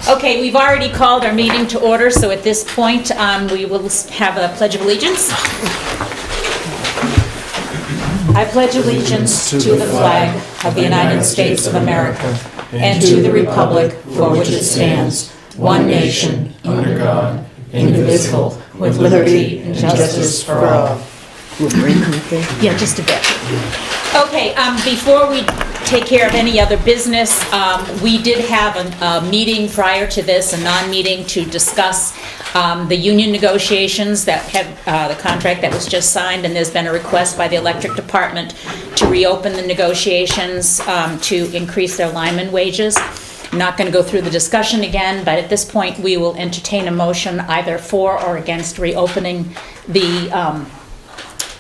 Okay, we've already called our meeting to order, so at this point, we will have a pledge of allegiance. I pledge allegiance to the flag of the United States of America and to the republic for which it stands, one nation, under God, indivisible, with liberty and justice for all. Yeah, just a bit. Okay, before we take care of any other business, we did have a meeting prior to this, a non-meeting, to discuss the union negotiations that have, the contract that was just signed, and there's been a request by the electric department to reopen the negotiations to increase their lineman wages. I'm not going to go through the discussion again, but at this point we will entertain a motion either for or against reopening the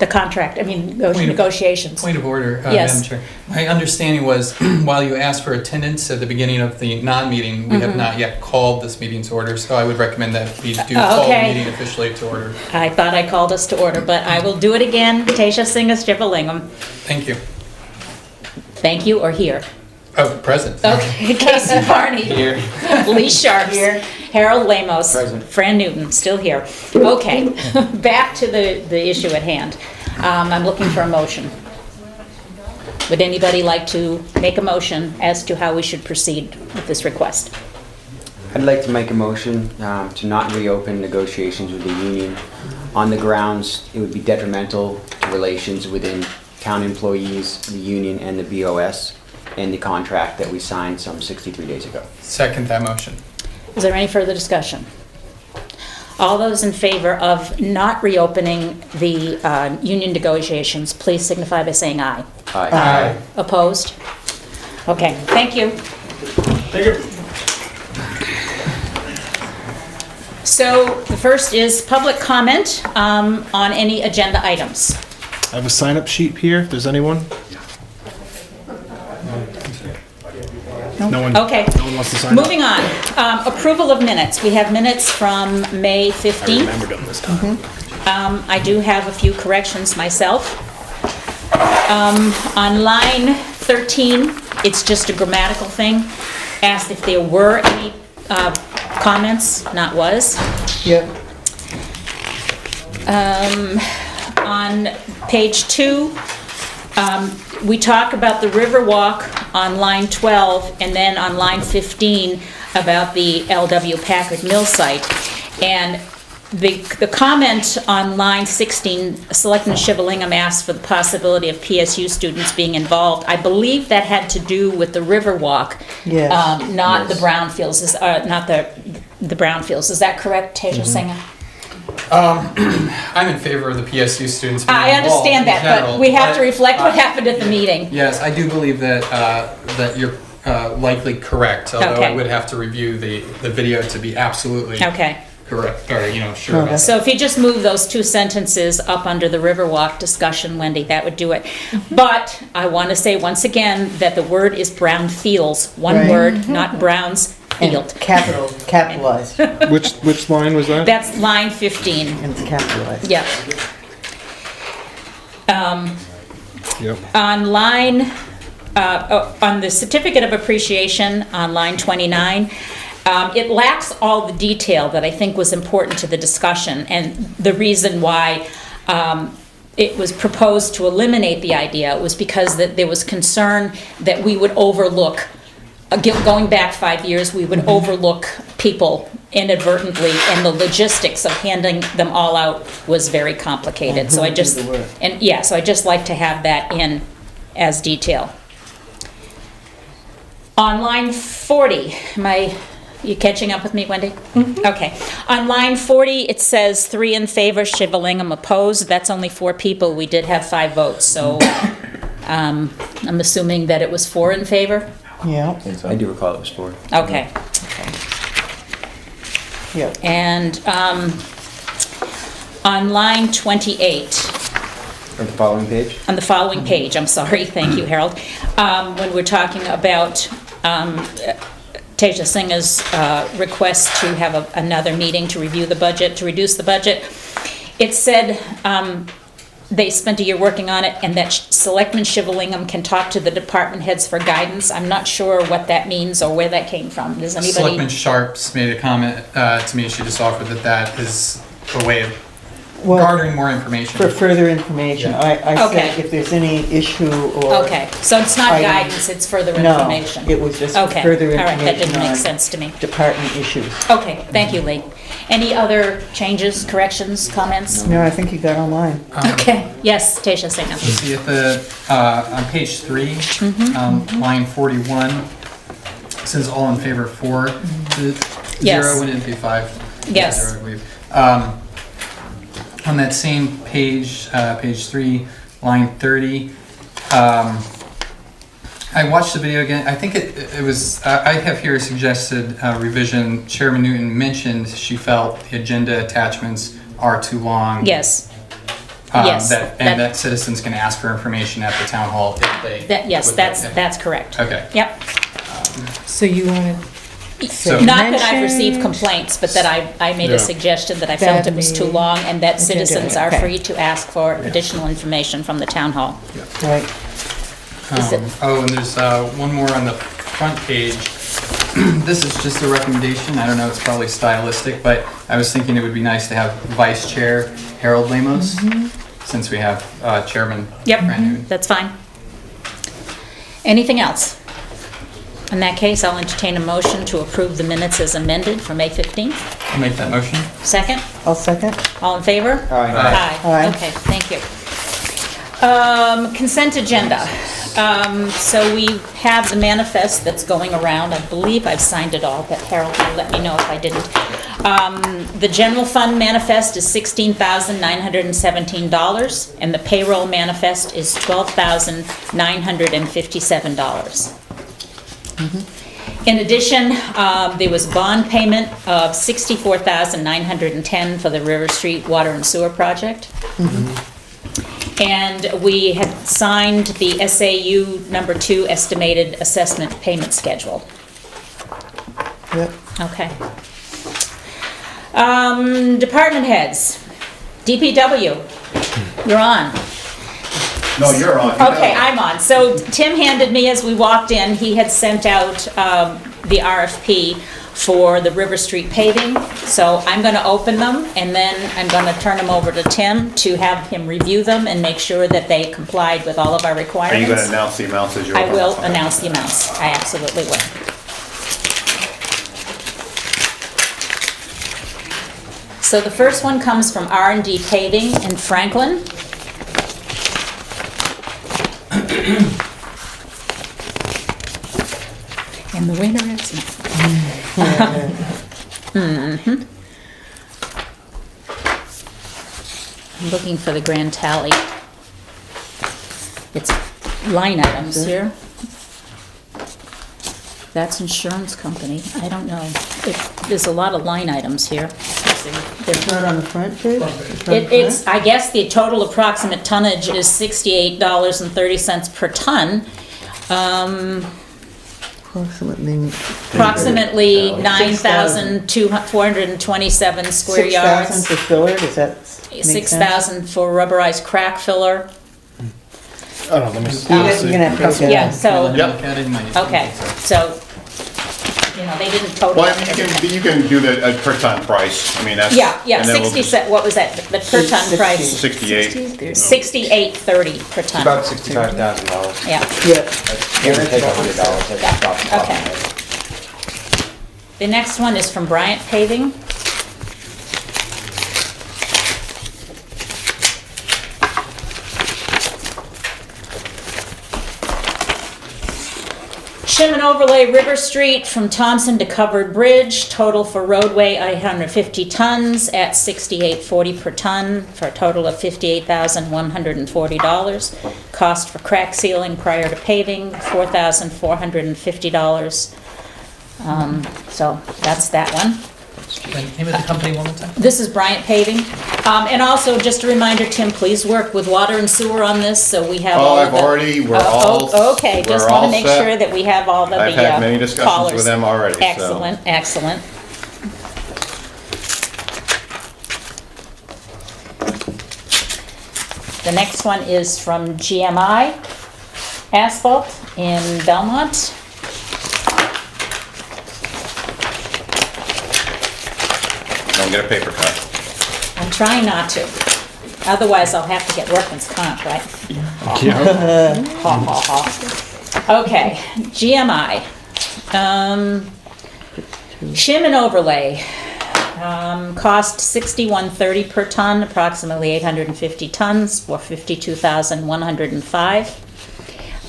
contract, negotiations. Point of order, Yes. Madam Chair. My understanding was, while you asked for attendance at the beginning of the non-meeting, we have not yet called this meeting to order, so I would recommend that we do call the meeting officially to order. I thought I called us to order, but I will do it again. Tasha Singh Strivalingam. Thank you. Thank you, or here. Oh, present. Okay, Casey Barney. Here. Lee Sharps. Here. Harold Lamos. Present. Fran Newton, still here. Okay, back to the issue at hand. I'm looking for a motion. Would anybody like to make a motion as to how we should proceed with this request? I'd like to make a motion to not reopen negotiations with the union on the grounds it would be detrimental to relations within town employees, the union, and the BOS, and the contract that we signed some 63 days ago. Second that motion. Is there any further discussion? All those in favor of not reopening the union negotiations, please signify by saying aye. Aye. Opposed? Okay, thank you. Thank you. So the first is public comment on any agenda items. I have a sign-up sheet here, if there's anyone. No one. Okay. No one wants to sign up. Moving on, approval of minutes. We have minutes from May 15th. I remembered them this time. I do have a few corrections myself. On line 13, it's just a grammatical thing. Asked if there were any comments, not was. Yep. On page 2, we talk about the Riverwalk on line 12, and then on line 15 about the L.W. Packard Mill site. And the comment on line 16, Selectman Shivalingam asked for the possibility of PSU students being involved. I believe that had to do with the Riverwalk, not the brownfields, not the brownfields. Is that correct, Teja Singer? I'm in favor of the PSU students being I involved understand in that, general, but we have to reflect what happened at the meeting. Yes, I do believe that that you're likely correct, although Okay. I would have to review the video to be absolutely Okay. correct, or sure about that. So if you just move those two sentences up under the Riverwalk discussion, Wendy, that would do it. But I want to say once again that the word is brownfields, one Right. word, not Browns Field. Capitalized, and Which line was that? That's line 15. it's capitalized. Yep. Yep. On line, on the certificate of appreciation on line 29, it lacks all the detail that I think was important to the discussion, and the reason why it was proposed to eliminate the idea was because that there was concern that we would overlook, going back 5 years, we would overlook people inadvertently, and the logistics of handing them all out was very complicated. So I just, so I just like to have that in as detail. On line 40, you catching up with me, Wendy? Okay. On line 40, it says 3 in favor, Shivalingam opposed. That's only 4 people. We did have 5 votes, so I'm assuming that it was 4 in favor? Yeah, I do recall it was 4. Okay. yeah. And on line 28, Or the following page? on the following page, I'm sorry, thank you, Harold, when we're talking about Teja Singh's request to have another meeting to review the budget, to reduce the budget, it said they spent a year working on it, and that Selectman Shivelingham can talk to the department heads for guidance. I'm not sure what that means or where that came from. Does anybody? Selectman Sharps made a comment to me. She just offered that is a way of Well, garnering more information. for further information, I Okay. said if there's any issue or. Okay, so it's not Items. guidance, it's further No, information? it was just Okay, further all right, that didn't information make on sense to me. department issues. Okay, thank you, Lee. Any other changes, corrections, comments? No, I think you got online. Okay, yes, Tasha, say now. See at the, on page 3, line 41, it says all in favor 4. Yes. 0, wouldn't it be 5? Yes. 0, I believe. On that same page, page 3, line 30, I watched the video again. I think it was, I have here a suggested revision. Chairman Newton mentioned she felt the agenda attachments are too long. Yes. Yes, That citizens can ask for information at the town hall if they. Yes, would like. that's correct. Okay. Yep. So you wanted, So- Not that I've received mentioned- complaints, but that I made a Yeah. suggestion that I felt it was too Bad long, and that citizens are okay. free to ask for additional information from the town hall. Right. Is it- And there's one more on the front page. This is just a recommendation. I don't know, it's probably stylistic, but I was thinking it would be nice to have Vice Chair Harold Lemos, since we have Chairman Yep, Fran Newton. that's fine. Anything else? In that case, I'll entertain a motion to approve the minutes as amended for May 15th. I'll make that motion. Second? I'll second. All in favor? Aye. Aye. Okay, thank you. Consent agenda. So we have the manifest that's going around. I believe I've signed it all, but Harold will let me know if I didn't. The general fund manifest is $16,917, and the payroll manifest is $12,957. In addition, there was bond payment of $64,910 for the River Street Water and Sewer Project. And we had signed the SAU number 2 estimated assessment payment schedule. Yep. Okay. Department heads. DPW, you're on. No, you're on. Okay, I'm on. So Tim handed me, as we walked in, he had sent out the RFP for the River Street paving. So I'm gonna open them, and then I'm gonna turn them over to Tim to have him review them and make sure that they complied with all of our Are requirements. you gonna announce the amounts as you're? I will announce the amounts. I absolutely will. So the first one comes from R&D Paving in Franklin. And the winner is... I'm looking for the grand tally. It's line items here. That's insurance company. I don't know. There's a lot of line items here. It's not on the front page? It's, I guess the total approximate tonnage is $68.30 per ton. Approximately 9,427 square 6,000 yards. for filler, does that make sense? 6,000 for rubberized crack filler. I don't know, let me see. You're gonna have to look Yeah, at it. so, Look at it, might- okay, so, you know, they didn't total Well, up everything. you can do the per ton price, I mean, that's. Yeah, and then we'll 60 just- cent, what was that, the per ton 60. price? 68. 68.30 per ton. About $65,000. Yeah, Yeah, Give or take $100. That's off the top of my okay. head. The next one is from Bryant Paving. Shim and overlay River Street from Thompson to Covered Bridge, total for roadway 850 tons at $68.40 per ton, for a total of $58,140. Cost for crack sealing prior to paving, $4,450. So that's that one. The name of the company one more time? This is Bryant Paving. And also, just a reminder, Tim, please work with water and sewer on this, so we have all Oh, of I've the... already, we're Oh, all. okay, we're just want all to make set. sure that we have all of the I've had many callers. discussions with them already, so. Excellent, excellent. The next one is from GMI Asphalt in Belmont. Don't get a paper cut. I'm trying not to. Otherwise, I'll have to get workman's comp, right? Yeah. Ha, ha, ha. Okay, GMI. Shim and overlay. Cost $61.30 per ton, approximately 850 tons, or $52,105.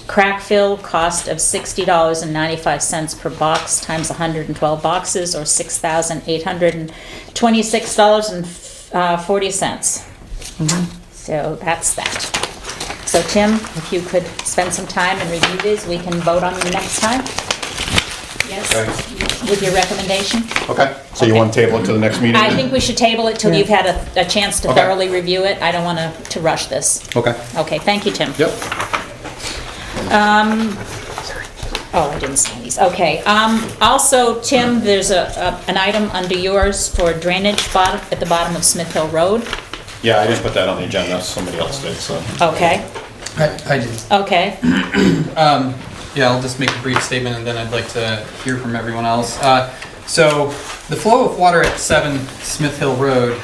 Crack fill, cost of $60.95 per box times 112 boxes, or $6,826.40. So that's that. So Tim, if you could spend some time and review these, we can vote on them next time. Yes, with your recommendation? Okay, so you want to table it to the next meeting? I think we should table it till you've had a chance to Okay. thoroughly review it. I don't want to rush this. Okay. Okay, thank you, Tim. Yep. Oh, I didn't sign these. Okay. Also, Tim, there's an item under yours for drainage at the bottom of Smith Hill Road. Yeah, I didn't put that on the agenda, somebody else did, so. Okay, I did. okay. Yeah, I'll just make a brief statement and then I'd like to hear from everyone else. So the flow of water at 7 Smith Hill Road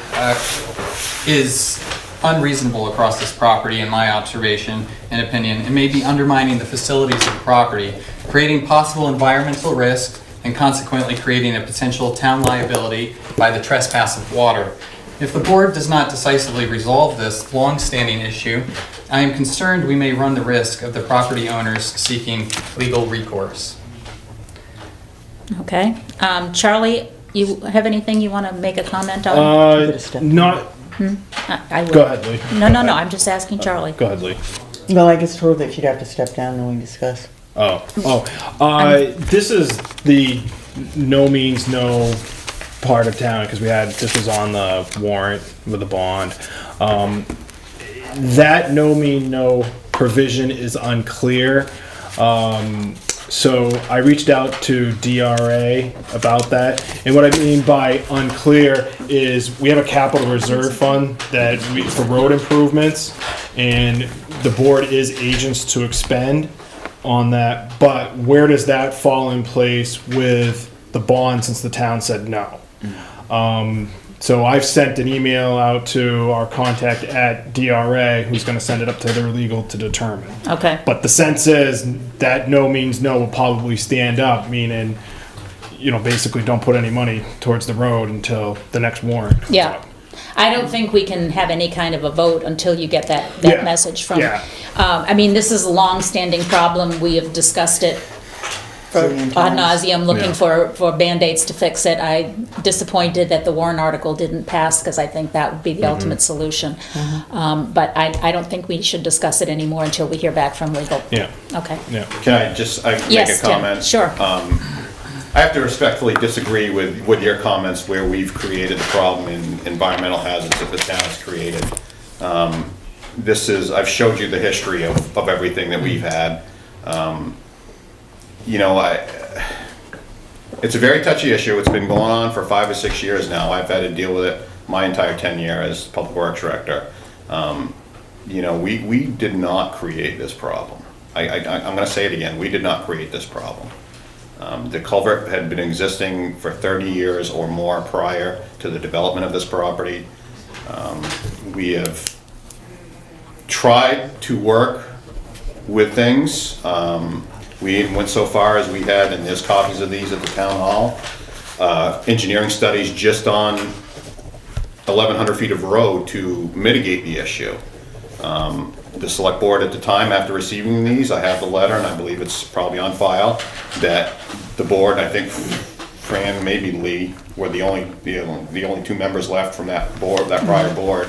is unreasonable across this property in my observation and opinion. It may be undermining the facilities of the property, creating possible environmental risk and consequently creating a potential town liability by the trespass of water. If the board does not decisively resolve this long-standing issue, I am concerned we may run the risk of the property owners seeking legal recourse. Okay. Charlie, you have anything you want to make a comment on? Not, I will. go ahead, Lee. No, I'm just asking Charlie. Go ahead, Lee. No, I just told her that she'd have to step down and we discuss. This is the no means no part of town, because this was on the warrant with the bond. That no mean no provision is unclear. So I reached out to DRA about that, and what I mean by unclear is we have a capital reserve fund for road improvements, and the board is agents to expend on that, but where does that fall in place with the bond since the town said no? So I've sent an email out to our contact at DRA, who's gonna send it up to their legal to determine. Okay. But the sense is that no means no will probably stand up, meaning, basically don't put any money towards the road until the next warrant comes Yeah. up. I don't think we can have any kind of a vote until you get that Yeah. message from. Yeah. This is a long-standing problem. We have discussed it Brilliant ad times. nauseum, looking Yeah. for Band-Aids to fix it. I'm disappointed that the Warren article didn't pass, because I think that would be the ultimate solution. But I don't think we should discuss it anymore until we hear back from legal. Yeah, Okay. yeah. Can I just make Yes, a Tim, comment? sure. I have to respectfully disagree with your comments where we've created the problem in environmental hazards that the town has created. I've showed you the history of everything that we've had. It's a very touchy issue. It's been going on for 5 or 6 years now. I've had to deal with it my entire tenure as Public Works Director. We did not create this problem. I'm gonna say it again, we did not create this problem. The culvert had been existing for 30 years or more prior to the development of this property. We have tried to work with things. We even went so far as we had, and there's copies of these at the town hall, engineering studies just on 1,100 feet of road to mitigate the issue. The select board at the time, after receiving these, I have the letter, and I believe it's probably on file, that the board, I think Fran, maybe Lee, were the only 2 members left from that board, that prior board,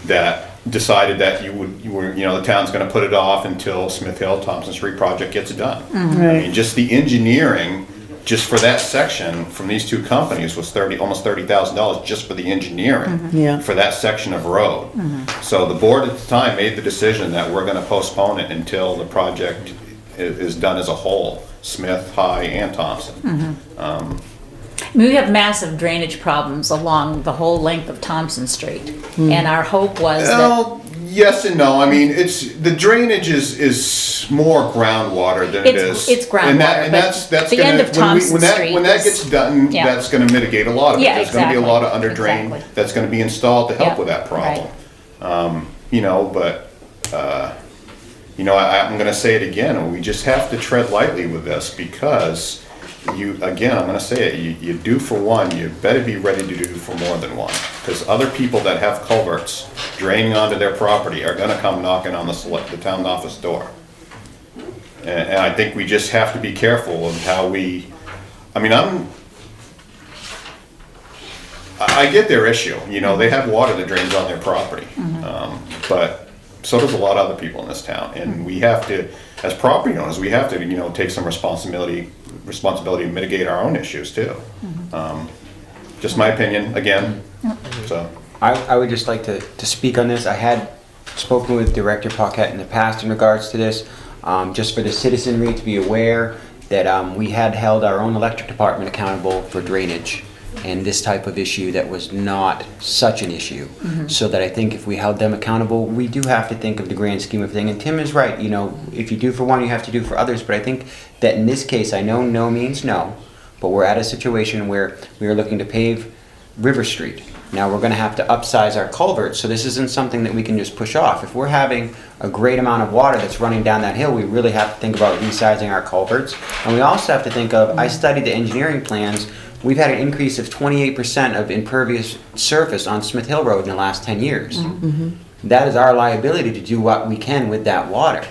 that decided that the town's gonna put it off until Smith Hill, Thompson Street project gets done. I mean, just the engineering, just for that section from these 2 companies was almost $30,000 just for the engineering. Yeah. For that section of road. So the board at the time made the decision that we're gonna postpone it until the project is done as a whole, Smith, High, and Thompson. We have massive drainage problems along the whole length of Thompson Street. And our hope was that, Yes and no. I mean, the drainage is more groundwater than it is. It's groundwater, And but that's the gonna, end of Thompson Street when that is- gets done, Yeah. that's gonna mitigate a lot of it. Yeah, There's gonna be a lot of under drain exactly. that's gonna be installed to help Yeah, with that problem. right. You know, but, you know, I'm gonna say it again, we just have to tread lightly with this because again, I'm gonna say it, you do for one, you better be ready to do for more than one. Because other people that have culverts draining onto their property are gonna come knocking on the town office door. And I think we just have to be careful of how I get their issue, you know, they have water that drains on their property. But so does a lot of other people in this town. And we have to, as property owners, we have to, you know, take some responsibility to mitigate our own issues too. Just my opinion, again, so. I would just like to speak on this. I had spoken with Director Paquette in the past in regards to this, just for the citizenry to be aware that we had held our own electric department accountable for drainage and this type of issue that was not such an issue. So that I think if we held them accountable, we do have to think of the grand scheme of things. And Tim is right, you know, if you do for one, you have to do for others. But I think that in this case, I know no means no, but we're at a situation where we are looking to pave River Street. Now we're gonna have to upsize our culverts, so this isn't something that we can just push off. If we're having a great amount of water that's running down that hill, we really have to think about resizing our culverts. And we also have to think of, I studied the engineering plans, we've had an increase of 28% of impervious surface on Smith Hill Road in the last 10 years. That is our liability to do what we can with that water.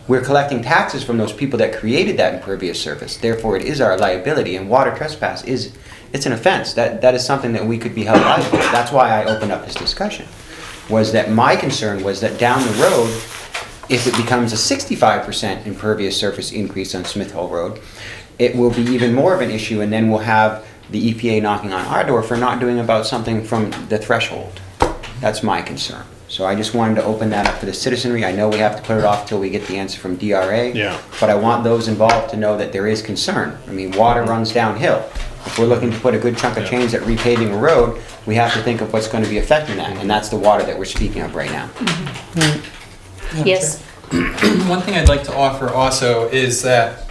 We're collecting taxes from those people that created that impervious surface. Therefore, it is our liability, and water trespass it's an offense. That is something that we could be held liable for. That's why I opened up this discussion, was that my concern was that down the road, if it becomes a 65% impervious surface increase on Smith Hill Road, it will be even more of an issue, and then we'll have the EPA knocking on our door for not doing about something from the threshold. That's my concern. So I just wanted to open that up for the citizenry. I know we have to put it off till we get the answer from DRA. Yeah. But I want those involved to know that there is concern. I mean, water runs downhill. If we're looking to put a good chunk of change at repaving a road, we have to think of what's going to be affecting that. And that's the water that we're speaking of right now. Yes. One thing I'd like to offer also is that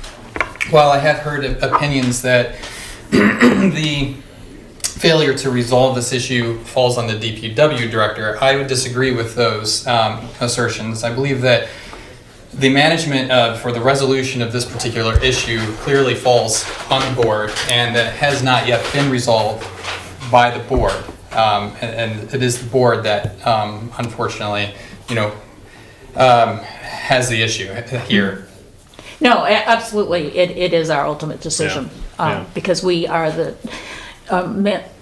while I have heard opinions that the failure to resolve this issue falls on the DPW director, I would disagree with those assertions. I believe that the management for the resolution of this particular issue clearly falls on the board, and that has not yet been resolved by the board. And it is the board that, unfortunately, you know, has the issue here. No, absolutely, it is our ultimate decision, Yeah. because we are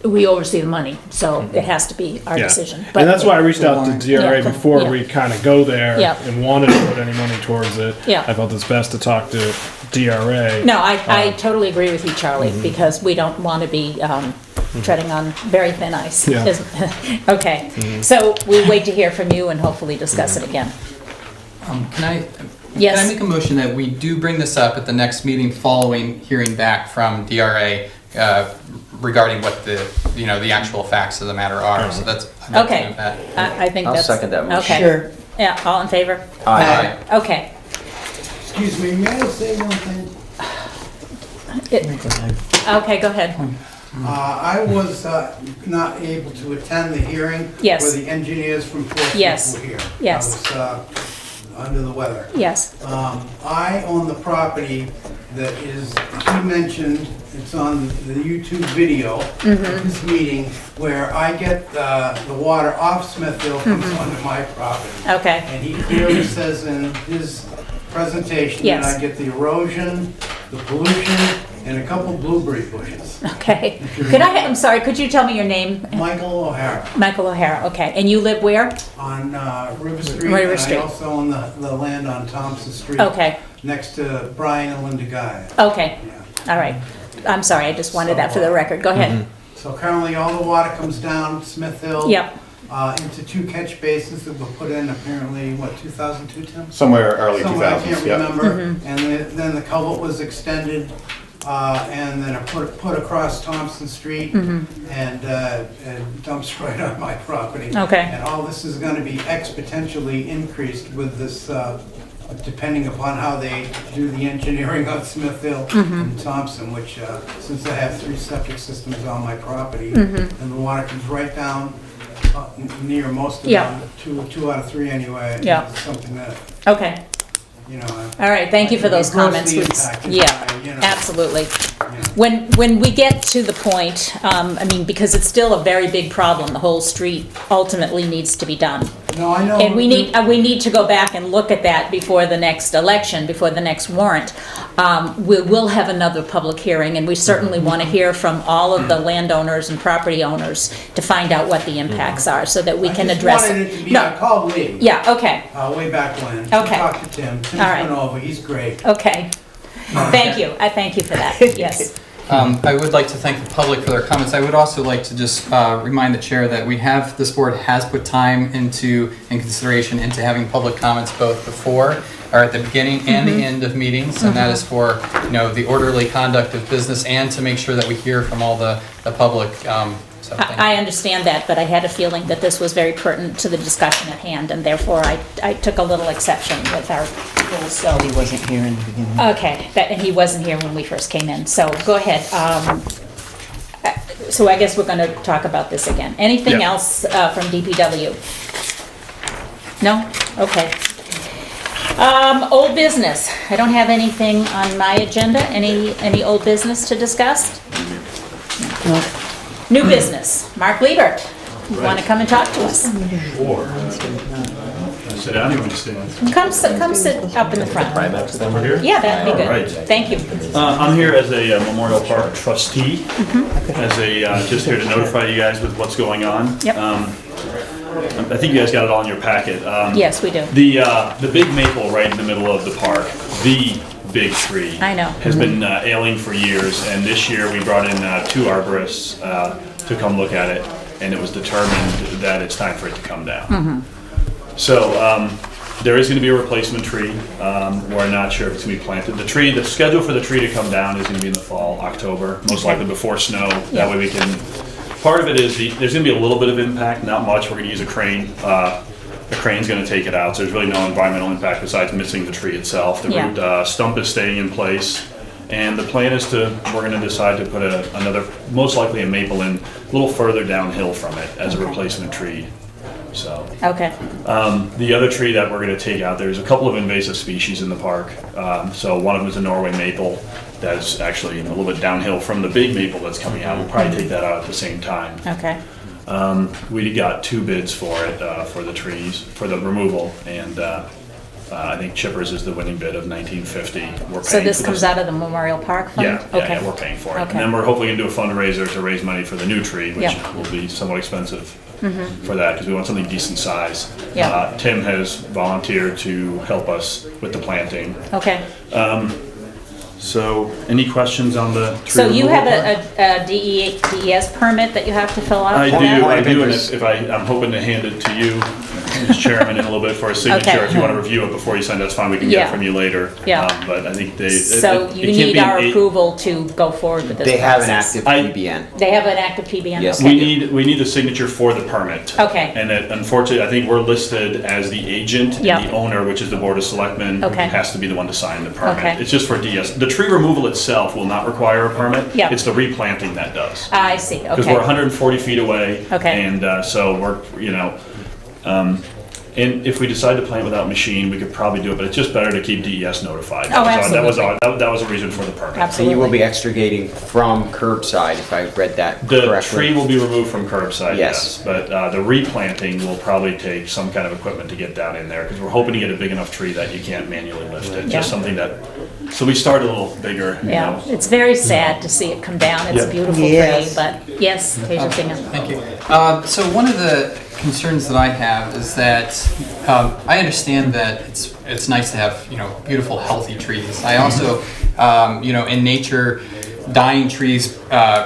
we oversee the money, so it has to be our decision. But And that's why I reached out to DRA Yeah, before yeah. we kind of go there Yeah. and wanted to put any money towards it. Yeah. I felt it's best to talk to DRA. No, I totally agree with you, Charlie, because we don't want to be treading on very thin ice. Yeah. Okay, so we wait to hear from you and hopefully discuss it again. Can I Yes. make a motion that we do bring this up at the next meeting following hearing back from DRA regarding what the actual facts of the matter are? So that's I'd like to Okay, move that. I think I'll that's. second that motion. Okay. Sure. Yeah, all in favor? Aye. Okay. Excuse me, may I say one thing? Okay, go ahead. I was not able to attend the hearing. Yes. Where the engineers from Portsmouth Yes. were here. Yes. I was under the weather. Yes, I own the property that is, he mentioned, it's on the YouTube video of this meeting, where I get the water off Smithville comes onto my property. okay, And he clearly says in his presentation that Yes. I get the erosion, the pollution, and a couple blueberry bushes. okay. I'm sorry, could you tell me your name? Michael O'Hara Michael O'Hara, okay. And you live where? on River Street. River Street. And I also own the land on Thompson Street. Okay, Next to Brian and Linda Guy. okay, Yeah. all right. I'm sorry, I just wanted that for the record. Go ahead. So currently, all the water comes down Smith Hill. Yep, Into two catch basins that were put in apparently, what, 2002, Tim? Somewhere early Somewhere, I can't 2000s, yeah. remember. And then the culvert was extended and then are put across Thompson Street and dumps right on my property. Okay. And all this is gonna be exponentially increased with this, depending upon how they do the engineering on Smithville and Thompson, which, since I have 3 septic systems on my property, and the water comes right down near most of Yeah. them, 2 out of 3 anyway. Yeah. It's something that, Okay, you know. all right, thank you for those Grossly comments. impacted Yeah, by, you know, absolutely. you know. When we get to the point, I mean, because it's still a very big problem, the whole street ultimately needs to be done. No, I know. And we need to go back and look at that before the next election, before the next warrant. We will have another public hearing, and we certainly want to hear from all of the landowners and property owners to find out what the impacts are, so that we can address I it. just wanted it to be, I called Lee. Yeah, okay, Way back when. Okay. Talked to Tim. Tim's All right. been over, he's great. okay. Thank you, I thank you for that, yes. I would like to thank the public for their comments. I would also like to just remind the chair that this board has put time and consideration into having public comments both before or at the beginning and the end of meetings, and that is for the orderly conduct of business and to make sure that we hear from all the public. So thank you. I understand that, but I had a feeling that this was very pertinent to the discussion at hand, and therefore I took a little exception with our rules, so. He wasn't here in the beginning. Okay, and he wasn't here when we first came in, so go ahead. So I guess we're gonna talk about this again. Anything Yeah. else from DPW? No? Okay. Old business. I don't have anything on my agenda. Any old business to discuss? No. New business. Mark Liebert, you wanna come and talk to us? Sure. Sit down, you want to stand? Come sit up in the front. Over here? Yeah, that'd be All right. good. Thank you. I'm here as a Memorial Park trustee, as just here to notify you guys with what's going on. Yep. I think you guys got it all in your packet. Yes, we do. The big maple right in the middle of the park, the big tree. I know. Has been ailing for years, and this year we brought in 2 arborists to come look at it, and it was determined that it's time for it to come down. So there is going to be a replacement tree. We're not sure if it's going to be planted. The schedule for the tree to come down is going to be in the fall, October, most likely before snow. That way we can. Part of it is there's going to be a little bit of impact, not much. We're going to use a crane. The crane's going to take it out, so there's really no environmental impact besides missing the tree itself. The root stump is staying in place, and the plan is we're going to decide to put another, most likely a maple in a little further downhill from it as a replacement tree. So Okay. the other tree that we're going to take out, there's a couple of invasive species in the park. So one of them is a Norway maple that's actually a little bit downhill from the big maple that's coming out. We'll probably take that out at the same time. Okay. We got 2 bids for it, for the trees, for the removal, and I think Chippers is the winning bid of $19.50. We're So paying this for comes out of the Memorial Park Fund? Yeah, Okay. yeah, we're paying for it. Okay. And then we're hopefully gonna do a fundraiser to raise money for the new tree, which Yeah. will be somewhat expensive for that, because we want something decent size. Yeah. Tim has volunteered to help us with the planting. Okay. So, any questions on the tree So you removal have part? a DES permit that you have to fill out? I for do, that? and I'm hoping to hand it to you, as chairman, in a little bit for a signature. Okay. If you want to review it before you sign, that's fine, we can get Yeah. it from you later. Yeah. But I think they. So you need our approval to go forward with this They have an process. active PBN. They have an active PBN? Yes. Okay. We need the signature for the permit. Okay. And that, unfortunately, I think we're listed as the agent, Yeah. and the owner, which is the Board of Selectmen, Okay. has to be the one to sign the permit. Okay. It's just for DS. The tree removal itself will not require a permit. Yeah. It's the replanting that does. I see, Because we're okay. 140 feet away. Okay. And so we're, and if we decide to plant without machine, we could probably do it, but it's just better to keep DES notified. Oh, That was a reason for the permit. And you will Absolutely. be extricating from curbside, if I read that The correctly. tree will be removed from curbside, Yes. yes, but the replanting will probably take some kind of equipment to get down in there, because we're hoping to get a big enough tree that you can't manually lift it, Yeah. just something that, so we start a little bigger, you Yeah, know. it's very sad to see it come down. It's a Yeah. beautiful tree, Yes. but yes, Teja Thank you. So one of the concerns that I have is that I understand that it's nice to have beautiful, healthy trees. I also in nature, dying trees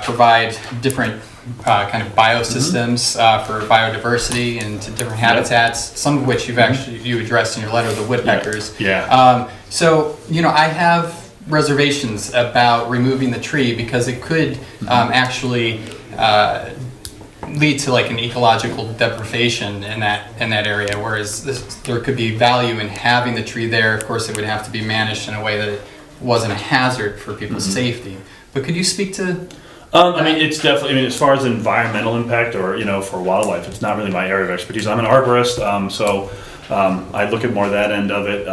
provide different kind of biosystems for biodiversity and to different habitats. Some of which you addressed in your letter, the woodpeckers. Yeah. So I have reservations about removing the tree because it could actually lead to like an ecological deprivation in that area, whereas there could be value in having the tree there. Of course, it would have to be managed in a way that it wasn't a hazard for people's safety. But could you speak to? I mean, it's definitely. I mean, as far as environmental impact or for wildlife, it's not really my area of expertise. I'm an arborist, so I look at more that end of it.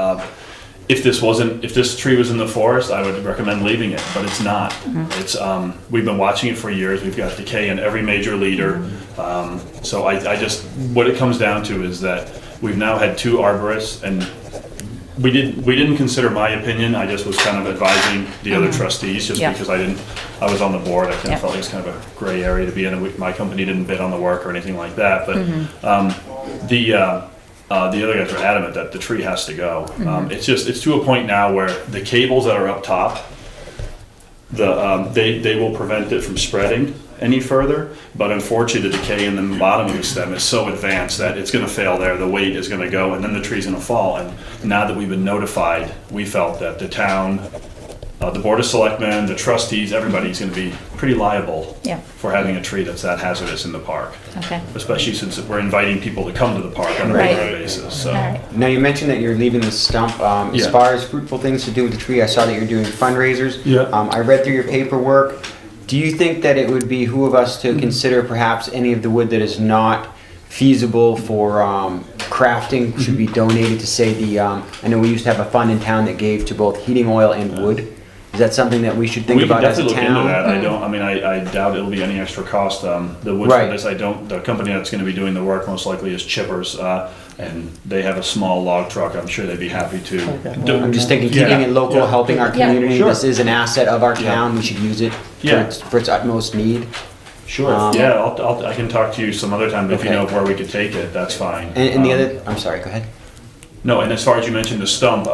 If this tree was in the forest, I would recommend leaving it, but it's not. It's we've been watching it for years. We've got decay in every major leader. So I just what it comes down to is that we've now had 2 arborists, and we didn't consider my opinion. I just was kind of advising the other trustees just because I was on the board. I kind of felt like it's kind of a gray area to be in. And my company didn't bid on the work or anything like that, but the other guys are adamant that the tree has to go. It's to a point now where the cables that are up top, they will prevent it from spreading any further. But unfortunately, the decay in the bottom of the stem is so advanced that it's going to fail there. The weight is going to go, and then the tree's going to fall. And now that we've been notified, we felt that the town, the Board of Selectmen, the trustees, everybody's going to be pretty liable for having a tree that's that hazardous in the park. Okay. Especially since we're inviting people to come to the park on a regular basis. So. All right. Now, you mentioned that you're leaving the stump. As far as fruitful things to do with the tree, I saw that you're doing fundraisers. Yeah. I read through your paperwork. Do you think that it would behoove us to consider perhaps any of the wood that is not feasible for crafting should be donated to, say, I know we used to have a fund in town that gave to both heating oil and wood. Is that something that we should think about as a town? We can definitely look into that. I doubt it'll be any extra cost. The wood for this, the company that's going to be doing the work most likely is Chippers, and they have a small log truck. I'm sure they'd be happy to. I'm just thinking, keeping it local, helping our community. Sure. This is an asset of our town. We should use it for its utmost need. Sure. I can talk to you some other time, but if you know where we could take it, that's fine. And the other, I'm sorry, go ahead. No, and as far as you mentioned the stump,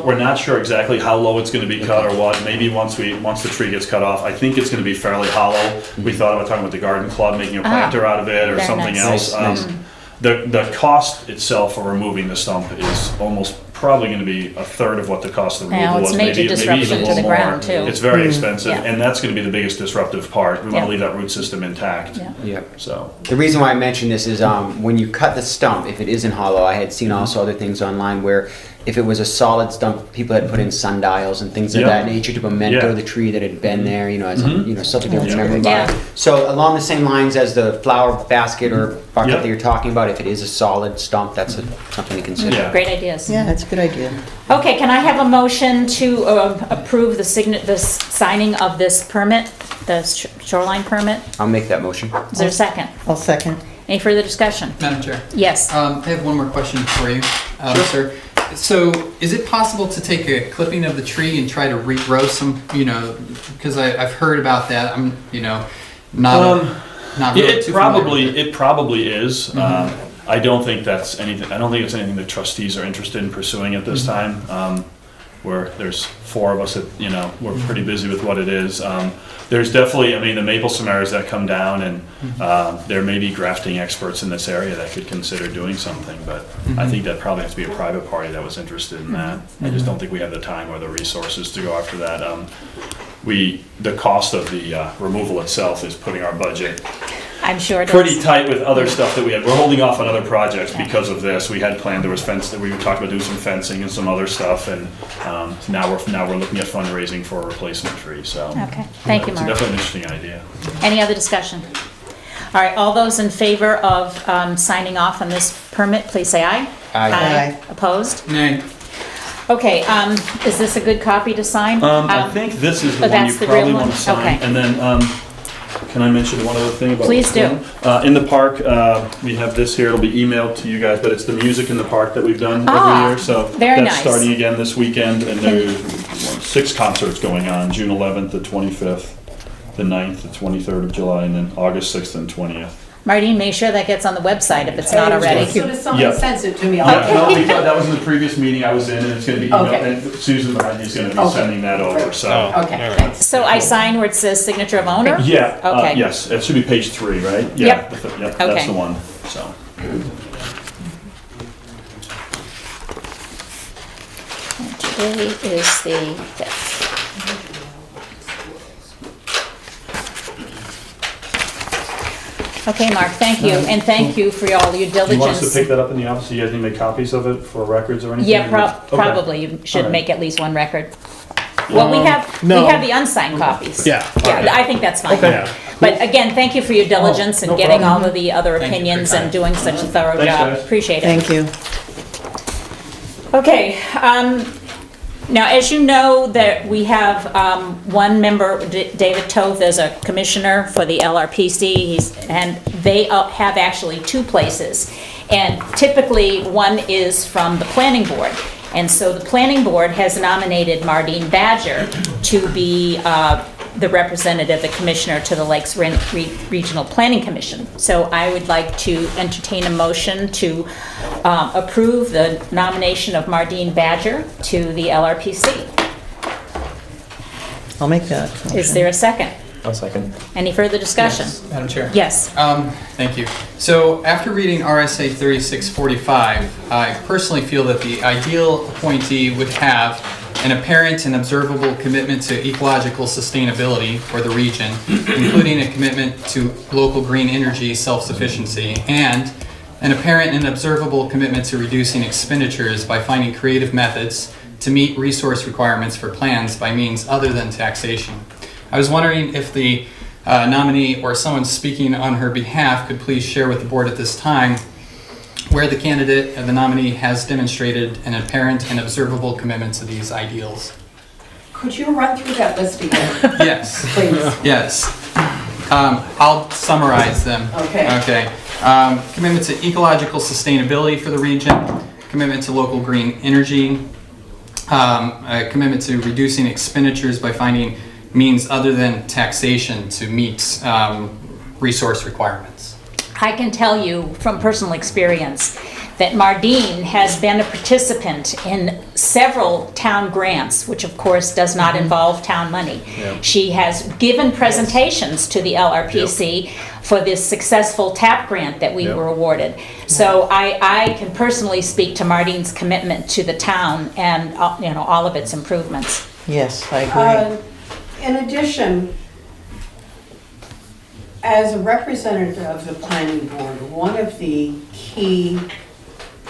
we're not sure exactly how low it's going to be cut or what. Maybe once the tree gets cut off, I think it's going to be fairly hollow. We thought about talking with the garden club, making a planter out of it or something else. Nice. The cost itself for removing the stump is almost probably going to be a third of what the cost of the removal was. It's major maybe disruption even a to little the more. ground too. It's very expensive, Yeah. and that's going to be the biggest disruptive part. We want Yeah. to leave that root system intact. Yeah. Yep. So. The reason why I mention this is when you cut the stump, if it isn't hollow, I had seen also other things online where if it was a solid stump, people had put in sundials and things of that nature to memento the tree that had been there, as something to remember by. Yeah. So along the same lines as the flower basket or bucket that you're talking about, if it is a solid stump, that's something to consider. Yeah. Great ideas. Yeah, that's a good idea. Okay, can I have a motion to approve the signing of this permit, the shoreline permit? I'll make that motion. Is there a second? I'll second. Any further discussion? Madam Chair. Yes. I have one more question for you, sir. So, is it possible to take a clipping of the tree and try to regrow some? Because I've heard about that. I'm, not really It too probably is. I don't think that's anything. I don't think it's anything that trustees are interested in pursuing at this time. Where there's 4 of us that we're pretty busy with what it is. There's definitely, the maple samaras that come down, and there may be grafting experts in this area that could consider doing something. But I think that probably has to be a private party that was interested in that. I just don't think we have the time or the resources to go after that. The cost of the removal itself is putting our budget I'm sure it pretty is. tight with other stuff that we had. We're holding off on other projects because of this. We had planned, there was fence that we were talking about doing some fencing and some other stuff, and now we're looking at fundraising for a replacement tree. So Okay, thank you, it's Mark. definitely an interesting idea. Any other discussion? All right, all those in favor of signing off on this permit, please say aye. Aye. Opposed? Nay. Okay, is this a good copy to sign? I think this is the one that's you the probably real want one? to sign. Okay. And then, can I mention one other thing about Please this do. one? In the park, we have this here. It'll be emailed to you guys, but it's the music in the park that we've done every year. So very that's nice. starting again this weekend, and there's 6 concerts going on: June 11th, the 25th, the 9th, the 23rd of July, and then August 6th and 20th. Martine, make sure that gets on the website if it's not already. As soon as someone Yeah. sends it to me, Yeah, I'll no, we thought that was in the previous meeting I was in, and it's going to be emailed, Okay. and Susan behind you is going to be sending that over. So. Okay, thanks. So I sign where it says signature of owner? Yeah, Okay. yes, it should be page 3, right? Yeah, Yep. Yep, Okay. that's the one, so. Today is the 5th. Okay, Mark, thank you, and thank you for all your Do you want us to diligence. pick that up in the office? You guys need to make copies of it for records or anything? Yeah, Okay. probably, you should Alright. make at least one record. Well, we have no. the unsigned copies. Yeah. Yeah, I think that's fine. Okay. Yeah. But again, thank you for your diligence and no getting problem. all of the other Thank you for your opinions time. and doing such a thorough Thanks, job. guys. Appreciate it. Thank you. Okay, now, as you know, that we have one member, David Toth, as a commissioner for the LRPC, and they have actually two places. And typically, one is from the planning board. And so the planning board has nominated Mardine Badger to be the representative, the commissioner to the Lakes Regional Planning Commission. So I would like to entertain a motion to approve the nomination of Mardine Badger to the LRPC. I'll make that. Is there a second? I'll second. Any further discussion? Yes, Madam Chair. Yes. Thank you. So after reading RSA 3645, I personally feel that the ideal appointee would have an apparent and observable commitment to ecological sustainability for the region, including a commitment to local green energy self-sufficiency, and an apparent and observable commitment to reducing expenditures by finding creative methods to meet resource requirements for plans by means other than taxation. I was wondering if the nominee or someone speaking on her behalf could please share with the board at this time where the candidate, the nominee, has demonstrated an apparent and observable commitment to these ideals. Could you run through that list again, Yes, please? yes. I'll summarize them. Okay. Okay. Commitment to ecological sustainability for the region, commitment to local green energy, a commitment to reducing expenditures by finding means other than taxation to meet resource requirements. I can tell you from personal experience that Mardine has been a participant in several town grants, which of course does not involve town money. She has given presentations to the LRPC for this successful TAP grant that we were awarded. So I can personally speak to Mardine's commitment to the town and all of its improvements. Yes, I agree. In addition, as a representative of the planning board, one of the key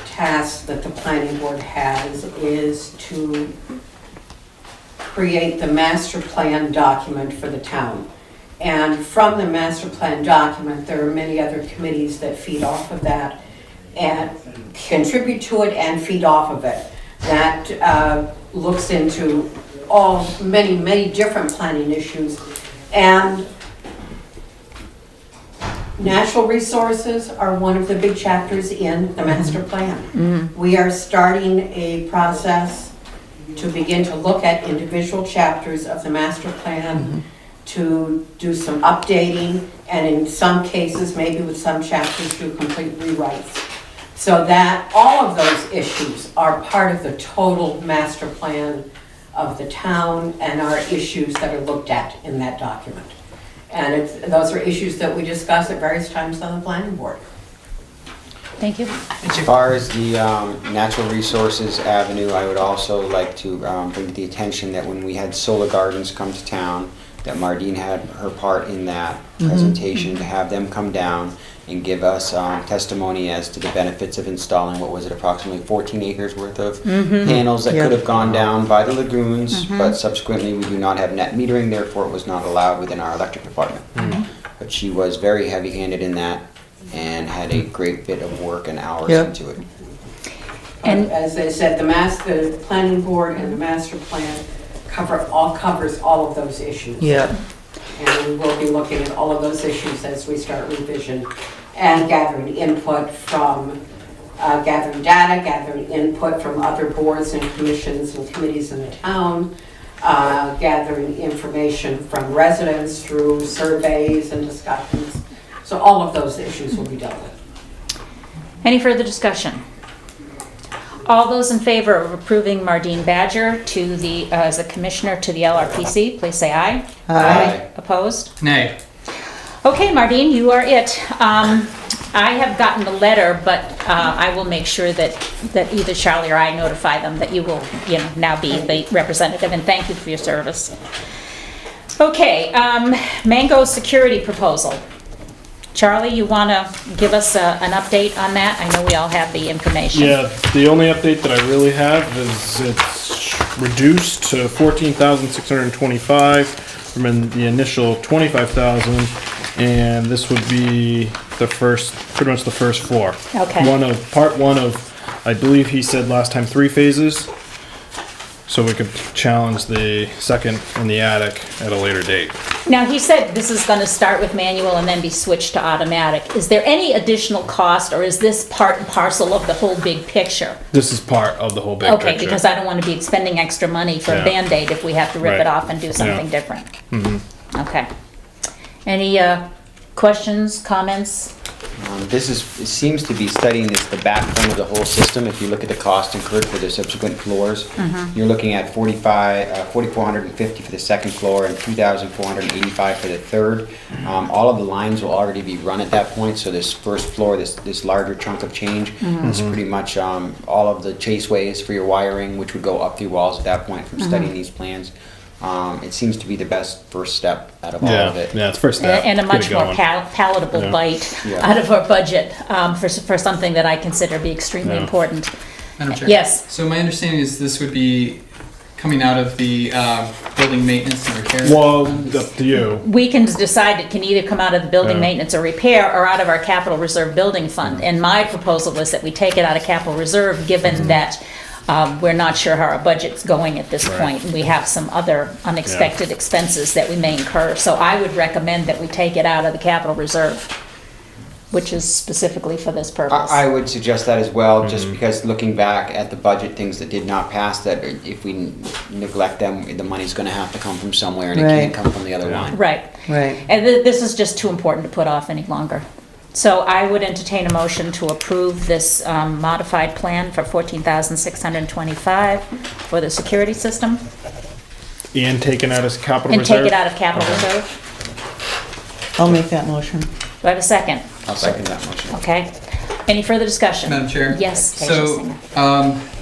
tasks that the planning board has is to create the master plan document for the town. And from the master plan document, there are many other committees that feed off of that and contribute to it and feed off of it. That looks into many different planning issues. And natural resources are one of the big chapters in the master plan. We are starting a process to begin to look at individual chapters of the master plan, to do some updating, and in some cases, maybe with some chapters, do complete rewrites. So that all of those issues are part of the total master plan of the town and are issues that are looked at in that document. And those are issues that we discuss at various times on the planning board. Thank you. As far as the natural resources avenue, I would also like to bring to the attention that when we had Solar Gardens come to town, that Mardine had her part in that presentation, to have them come down and give us testimony as to the benefits of installing, what was it, approximately 14 acres worth of panels that could have gone down by the lagoons, but subsequently we do not have net metering, therefore it was not allowed within our electric department. But she was very heavy-handed in that and had a great bit of work and hours into it. And as I said, the planning board and the master plan covers all of those issues. Yeah. And we will be looking at all of those issues as we start revision and gathering input from, gathering data, gathering input from other boards and commissions and committees in the town, gathering information from residents through surveys and discussions. So all of those issues will be dealt with. any further discussion? All those in favor of approving Mardine Badger to as a commissioner to the LRPC, please say aye. Aye. Opposed? Nay. Okay, Mardine, you are it. I have gotten the letter, but I will make sure that either Charlie or I notify them that you will, now be the representative, and thank you for your service. Okay, Mango security proposal. Charlie, you want to give us an update on that? I know we all have the information. Yeah, the only update that I really have is it's reduced to 14,625 from the initial 25,000, and this would be pretty much the first floor. Okay. Part one of, I believe he said last time 3 phases, so we could challenge the second in the attic at a later date. Now, he said this is going to start with manual and then be switched to automatic. Is there any additional cost, or is this part and parcel of the whole big picture? This is part of the whole big picture. Okay, because I don't want to be expending extra money for a Yeah. Band-Aid if we have to rip Right. it off and do something Yeah. different. Okay. Any questions, comments? It seems to be studying the backbone of the whole system. If you look at the cost incurred for the subsequent floors, you're looking at $4,450 for the second floor and $2,485 for the third. All of the lines will already be run at that point, so this first floor, this larger chunk of change, is pretty much all of the chaseways for your wiring, which would go up through walls at that point from studying these plans. It seems to be the best first step out of all of it. Yeah, it's first step. And a Get much it more going. palatable Yeah. bite Yeah. out of our budget for something that I consider to be extremely Yeah. important. Madam Chair? Yes. So my understanding is this would be coming out of the building maintenance and repair? Well, up to you. We can decide it can either come out of the building Yeah. maintenance or repair or out of our capital reserve building fund. And my proposal was that we take it out of capital reserve, given that we're not sure how our budget's going at this Right. point. And we have some other unexpected expenses that we may incur. So I would recommend that we take it out of the capital reserve, which is specifically for this purpose. I would suggest that as well, just because looking back at the budget, things that did not pass, that if we neglect them, the money's gonna have to come from somewhere, and it can't Right. come from the other line. Right. Right. And this is just too important to put off any longer. So I would entertain a motion to approve this modified plan for $14,625 for the security system And taken out as capital and reserve. take it out of capital reserve. I'll make that motion. Do I have a second? I'll second that motion. Okay. Any further discussion? Madam Chair? Yes. Tasia So, Singer.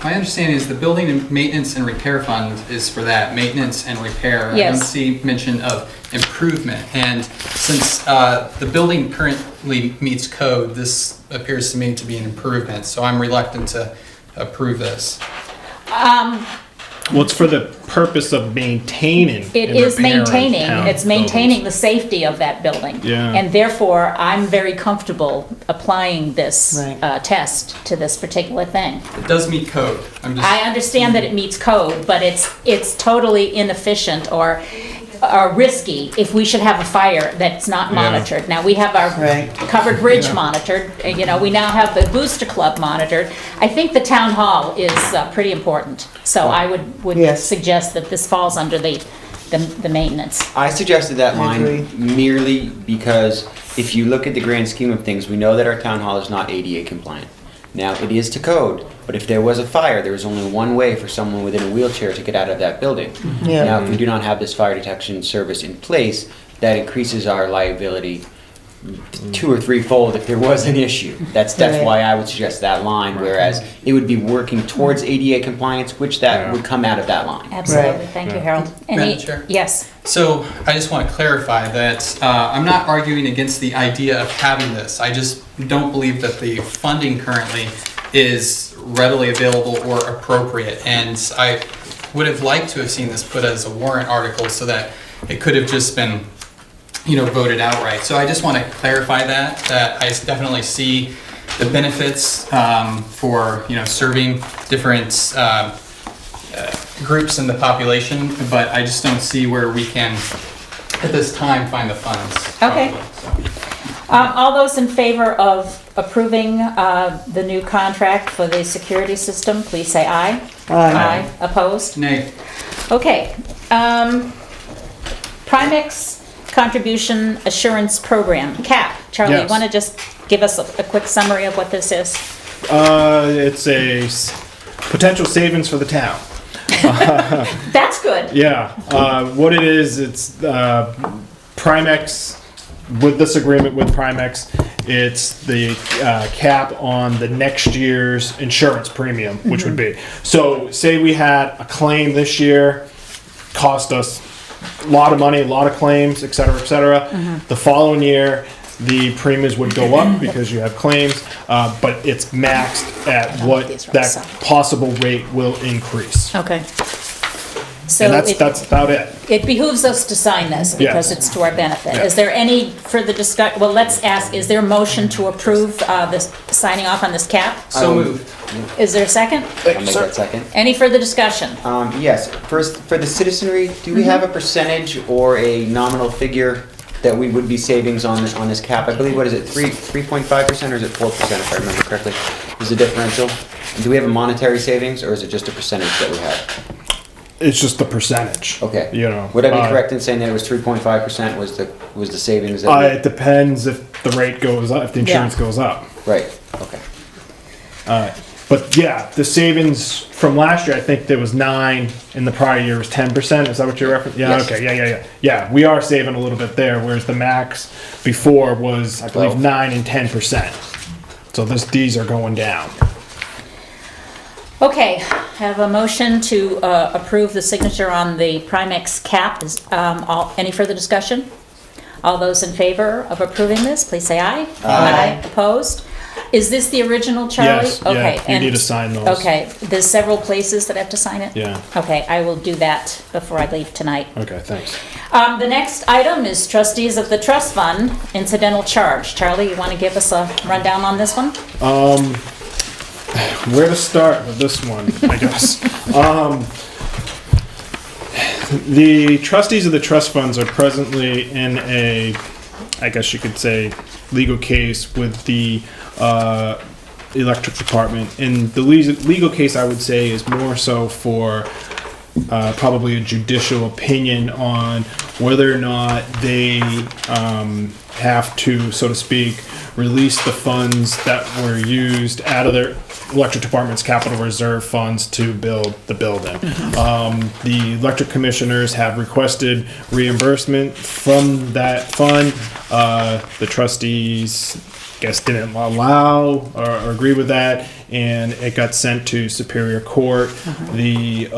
my understanding is the building and maintenance and repair fund is for that, maintenance and repair. I Yes. don't see mention of improvement. And since the building currently meets code, this appears to me to be an improvement. So I'm reluctant to approve this. Well, it's for the purpose of maintaining. It and is repairing maintaining, town it's maintaining the buildings. safety of that building. Yeah. And therefore, I'm very comfortable applying this Right. test to this particular thing. It does meet code. I'm just. I understand that it meets code, but it's totally inefficient or risky if we should have a fire that's not monitored. Now, we have our Right. covered bridge monitored, we now have the Booster Club monitored. I think the town hall is pretty important, so I would Yes. suggest that this falls under the maintenance. I suggested that I line agree. merely because if you look at the grand scheme of things, we know that our town hall is not ADA compliant. Now, it is to code, but if there was a fire, there was only one way for someone within a wheelchair to get out of that building. Yeah. Now, if we do not have this fire detection service in place, that increases our liability 2 or 3-fold if there was an issue. That's Right. why I would suggest that line, whereas it would be working towards ADA compliance, which that Yeah. would come out of that line. Absolutely, Right. thank you, Harold. Madam Chair? Yes, So I just want to clarify that I'm not arguing against the idea of having this. I just don't believe that the funding currently is readily available or appropriate. And I would have liked to have seen this put as a warrant article so that it could have just been, voted outright. So I just want to clarify that I definitely see the benefits for, serving different groups in the population, but I just don't see where we can, at this time, find the funds. Okay. probably, so. all those in favor of approving the new contract for the security system, please say aye. Aye. Opposed? Nay. Okay. Primex Contribution Assurance Program, CAP. Charlie, you Yes. want to just give us a quick summary of what this is? It's a potential savings for the town. That's good. Yeah, what it is, it's Primex, with this agreement with Primex, It's the cap on the next year's insurance premium, which would be. So say we had a claim this year, cost us a lot of money, a lot of claims, et cetera, et cetera. The following year, the premiums would go up because you have claims, but it's maxed at what that possible rate will increase. Okay. So And that's about it. it behooves us to sign this because Yes. it's to our benefit. Yeah. Is there any further discussion? Well, let's ask, is there a motion to approve this signing off on this cap? So moved. Is there a second? I'll make that second. Any further discussion? Yes, first, for the citizenry, do we have a percentage or a nominal figure that we would be savings on this cap? I believe, what is it, 3.5% or is it 4% if I remember correctly? Is the differential? Do we have a monetary savings or is it just a percentage that we have? It's just the percentage. Okay. You know. Would I be correct in saying that it was 3.5% was the savings that we? It depends if the rate goes up, if the insurance goes up. Right, okay. But yeah, the savings from last year, I think there was 9, and the prior year was 10%. Is that what you're referencing? Yeah, Yes. okay, yeah. Yeah, we are saving a little bit there, whereas the max before was, I believe, 12. 9 and 10%. So these are going down. Okay, have a motion to approve the signature on the Primex cap. Any further discussion? All those in favor of approving this, please say aye. Aye. Opposed? Is this the original, Charlie? Yes, Okay, yeah, you need to sign those. Okay, there's several places that have to sign it? Yeah. Okay, I will do that before I leave tonight. Okay, thanks. The next item is trustees of the trust fund, incidental charge. Charlie, you want to give us a rundown on this one? Where to start with this one, I guess. The trustees of the trust funds are presently in a, I guess you could say, legal case with the electric department. And the legal case, I would say, is more so for probably a judicial opinion on whether or not they have to, so to speak, release the funds that were used out of their electric department's capital reserve funds to build the building. The electric commissioners have requested reimbursement from that fund. The trustees, I guess, didn't allow or agree with that, and it got sent to Superior Court. The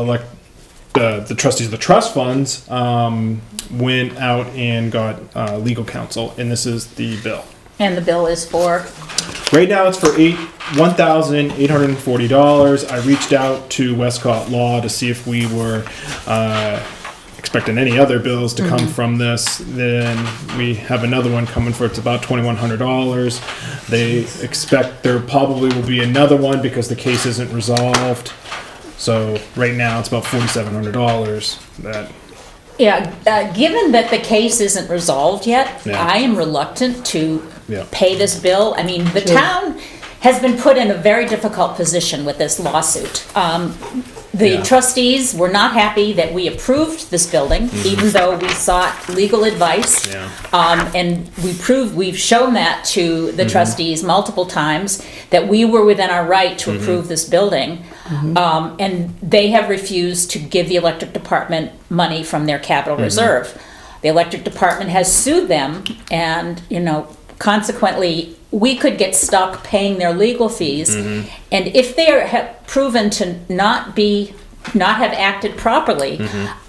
trustees of the trust funds went out and got legal counsel, and this is the bill. And the bill is for? Right now, it's for $1,840. I reached out to Westcott Law to see if we were expecting any other bills to come from this. Then we have another one coming for, it's about $2,100. They expect there probably will be another one because the case isn't resolved. So right now, it's about $4,700. Yeah, given that the case isn't resolved yet, Yeah. I am reluctant to Yeah. pay this bill. I mean, the town has been put in a very difficult position with this lawsuit. The Yeah. trustees were not happy that we approved this building, even though we sought legal advice. Yeah. And we've shown that to the trustees multiple times, that we were within our right to approve this building. And they have refused to give the electric department money from their capital reserve. The electric department has sued them, and, consequently, we could get stuck paying their legal fees. And if they have proven to not have acted properly,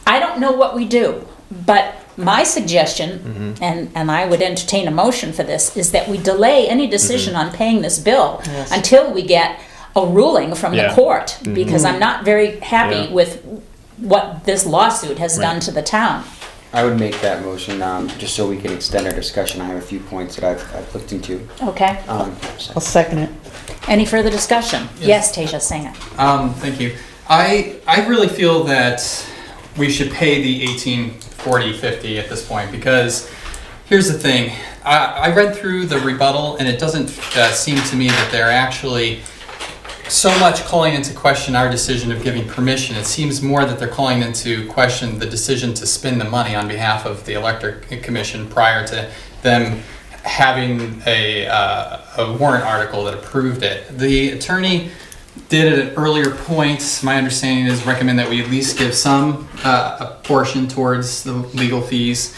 I don't know what we do. But my suggestion, and I would entertain a motion for this, is that we delay any decision on paying this bill until we get a ruling from the Yeah. court, because I'm not very happy Yeah. with what this lawsuit has done to the town. I would make that motion, just so we can extend our discussion. I have a few points that I've looked into. Okay? I'll second it. Any further discussion? Yes, Tasia, sing it. Thank you. I really feel that we should pay the $1,840.50 at this point, because here's the thing. I read through the rebuttal, and it doesn't seem to me that they're actually so much calling into question our decision of giving permission. It seems more that they're calling into question the decision to spend the money on behalf of the Electric Commission prior to them having a warrant article that approved it. The attorney did at an earlier point, my understanding is, recommend that we at least give some a portion towards the legal fees.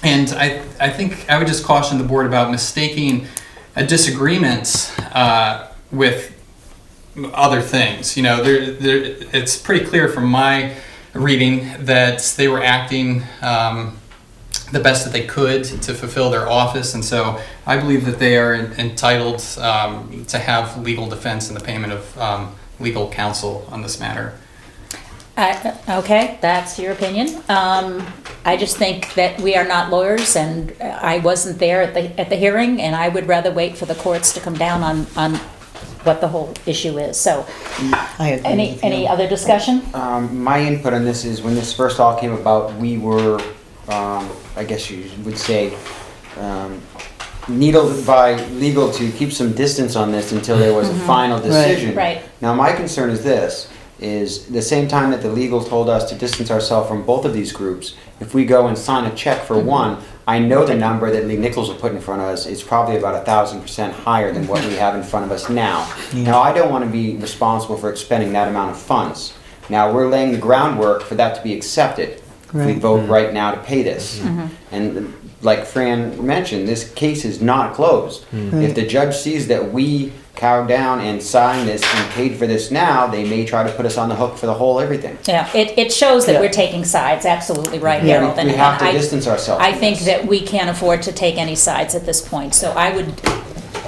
And I think I would just caution the board about mistaking a disagreement with other things. You know, it's pretty clear from my reading that they were acting the best that they could to fulfill their office, and so I believe that they are entitled to have legal defense and the payment of legal counsel on this matter. Okay, that's your opinion. I just think that we are not lawyers, and I wasn't there at the hearing, and I would rather wait for the courts to come down on what the whole issue is. So, I agree with you. any other discussion? My input on this is when this first all came about, we were, I guess you would say, needled by legal to keep some distance on this until there was a final decision. Right. Now, my concern is this, is the same time that the legal told us to distance ourselves from both of these groups, if we go and sign a check for one, I know the number that Lee Nichols will put in front of us is probably about 1,000% higher than what we have in front of us now. Now, I don't want to be responsible for expending that amount of funds. Now, we're laying the groundwork for that to be accepted if we vote right now to pay this. And like Fran mentioned, this case is not closed. If the judge sees that we cowed down and signed this and paid for this now, they may try to put us on the hook for the whole everything. Yeah, it shows that Yeah. we're taking sides, absolutely right, Yeah, Harold. we have to distance ourselves I from think this. that we can't afford to take any sides at this point, so I would,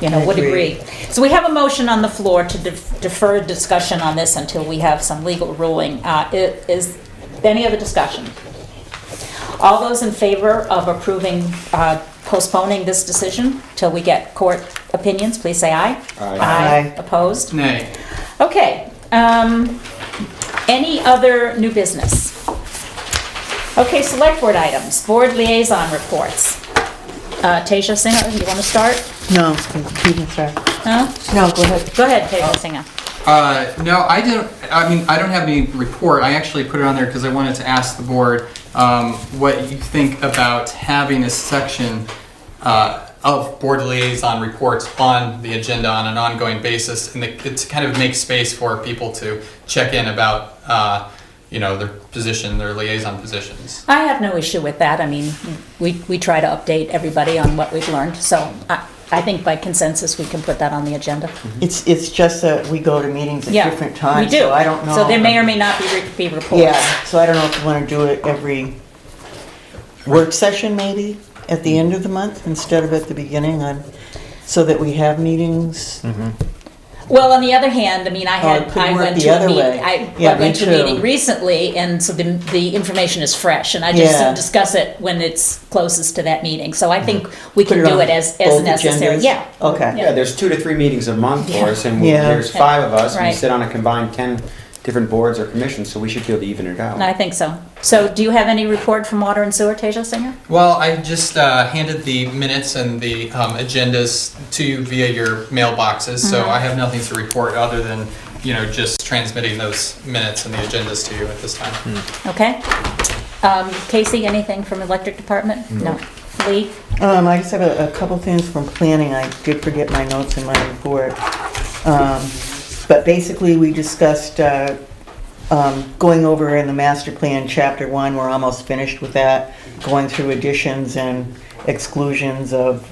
would agree. agree. So we have a motion on the floor to defer discussion on this until we have some legal ruling. Is any other discussion? All those in favor of approving, postponing this decision till we get court opinions, please say aye. Aye. Aye. Opposed? Nay. Okay, any other new business? Okay, select board items, board liaison reports. Tasia Singer, you want to start? No, you can start. No? No, go ahead. Go ahead, Tasia Singer. No, I didn't. I mean, I don't have any report. I actually put it on there because I wanted to ask the board what you think about having a section of board liaison reports on the agenda on an ongoing basis, and to kind of make space for people to check in about their position, their liaison positions. I have no issue with that. I mean, we try to update everybody on what we've learned, so I think by consensus we can put that on the agenda. It's just that we go to meetings at Yeah, different times. we do. So I don't know. So there may or may not be reports. Yeah, so I don't know if you want to do it every work session maybe at the end of the month instead of at the beginning so that we have meetings. Well, on the other hand, I mean, I it could work went the to a other meeting, way. Yeah, I went me to a too. meeting recently, and so the information is fresh, and I just Yeah. discuss it when it's closest to that meeting. So I think we Put can it do on it as both necessary. agendas? Yeah. Okay. Yeah, there's 2 to 3 meetings a month for us, and Yeah. there's 5 of us. We Right. sit on a combined 10 different boards or commissions, so we should be able to even it out. I think so. So do you have any report from Water and Sewer, Tasia Singer? Well, I just handed the minutes and the agendas to you via your mailboxes, so I have nothing to report other than just transmitting those minutes and the agendas to you at this time. Okay. Casey, anything from electric department? No. Lee? I just have a couple things from planning. I did forget my notes in my report. But basically, we discussed going over in the master plan, chapter 1, we're almost finished with that, going through additions and exclusions of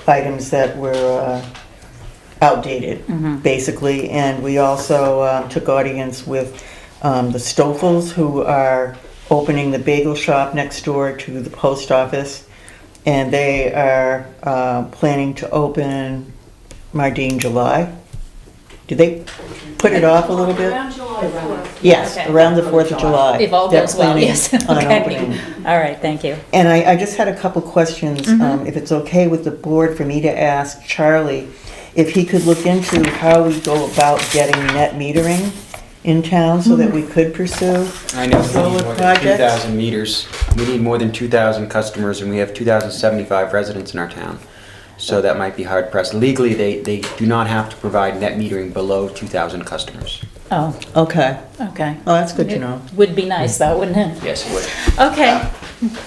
items that were outdated, basically. And we also took audience with the Stoffels, who are opening the bagel shop next door to the post office. And they are planning to open, Mardine, July. Did they put it off a little bit? Around July 4th. Yes, Okay. around the 4th of July. If all They're goes well, planning yes. on Okay. opening. All right, thank you. And I just had a couple questions, if it's okay with the board for me to ask Charlie if he could look into how we go about getting net metering in town so that we could pursue I know we solar need more than projects. 2,000 meters. We need more than 2,000 customers, and we have 2,075 residents in our town. So that might be hard pressed. Legally, they do not have to provide net metering below 2,000 customers. Oh, Okay, okay. oh, that's good to know. Would be nice though, wouldn't it? Yes, it would. Okay.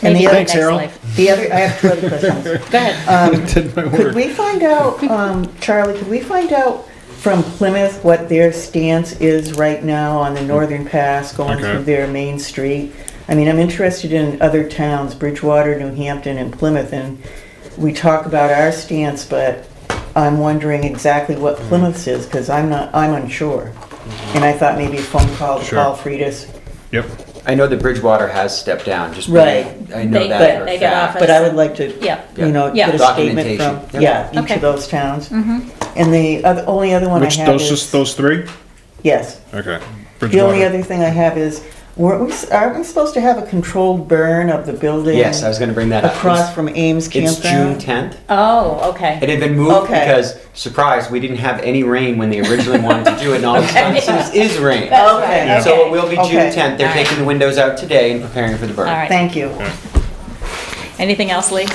And Maybe the for other- Thanks, next Harold. life. The other, I have 2 other questions. Go ahead. Did my Could work. we find out, Charlie, could we find out from Plymouth what their stance is right now on the Northern Pass going Okay. through their main street? I mean, I'm interested in other towns, Bridgewater, New Hampton, and Plymouth, and we talk about our stance, but I'm wondering exactly what Plymouth's is, because I'm unsure. And I thought maybe a phone call to Sure. Paul Freitas. Yep. I know that Bridgewater has stepped down, just. Right. I know They- that for a they get fact. off But I would like to, Yeah. you know, Yeah. get a statement from, Documentation. yeah, each Okay. of those towns. And the only other one I Which, have those, is. just those three? Yes. Okay. The only Bridgewater. other thing I have is, aren't we supposed to have a controlled burn of the building? Yes, I was gonna bring that up. Across from Ames It's June Campground? 10th. Oh, okay. It had been moved Okay. because, surprise, we didn't have any rain when they originally wanted to do it, and all of a sudden, since is rain. Okay, Yeah. So it will be June Okay. 10th. They're All right. taking the windows out today and preparing for the burn. All right. thank you. Anything else, Lee?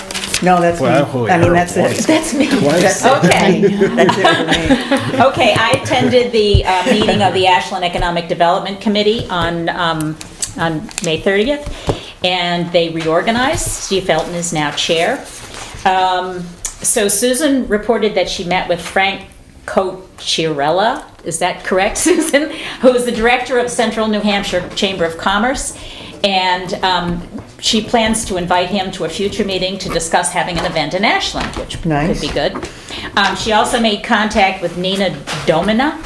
No, that's me. Well, holy I mean, Harold, that's it. That's me. That's it. Okay. That's it for me. Okay, I attended the meeting of the Ashland Economic Development Committee on May 30th, and they reorganized. Steve Felton is now chair. So Susan reported that she met with Frank Cochirella, is that correct, Susan? Who is the director of Central New Hampshire Chamber of Commerce, and she plans to invite him to a future meeting to discuss having an event in Ashland, which Nice. could be good. She also made contact with Nina Domina?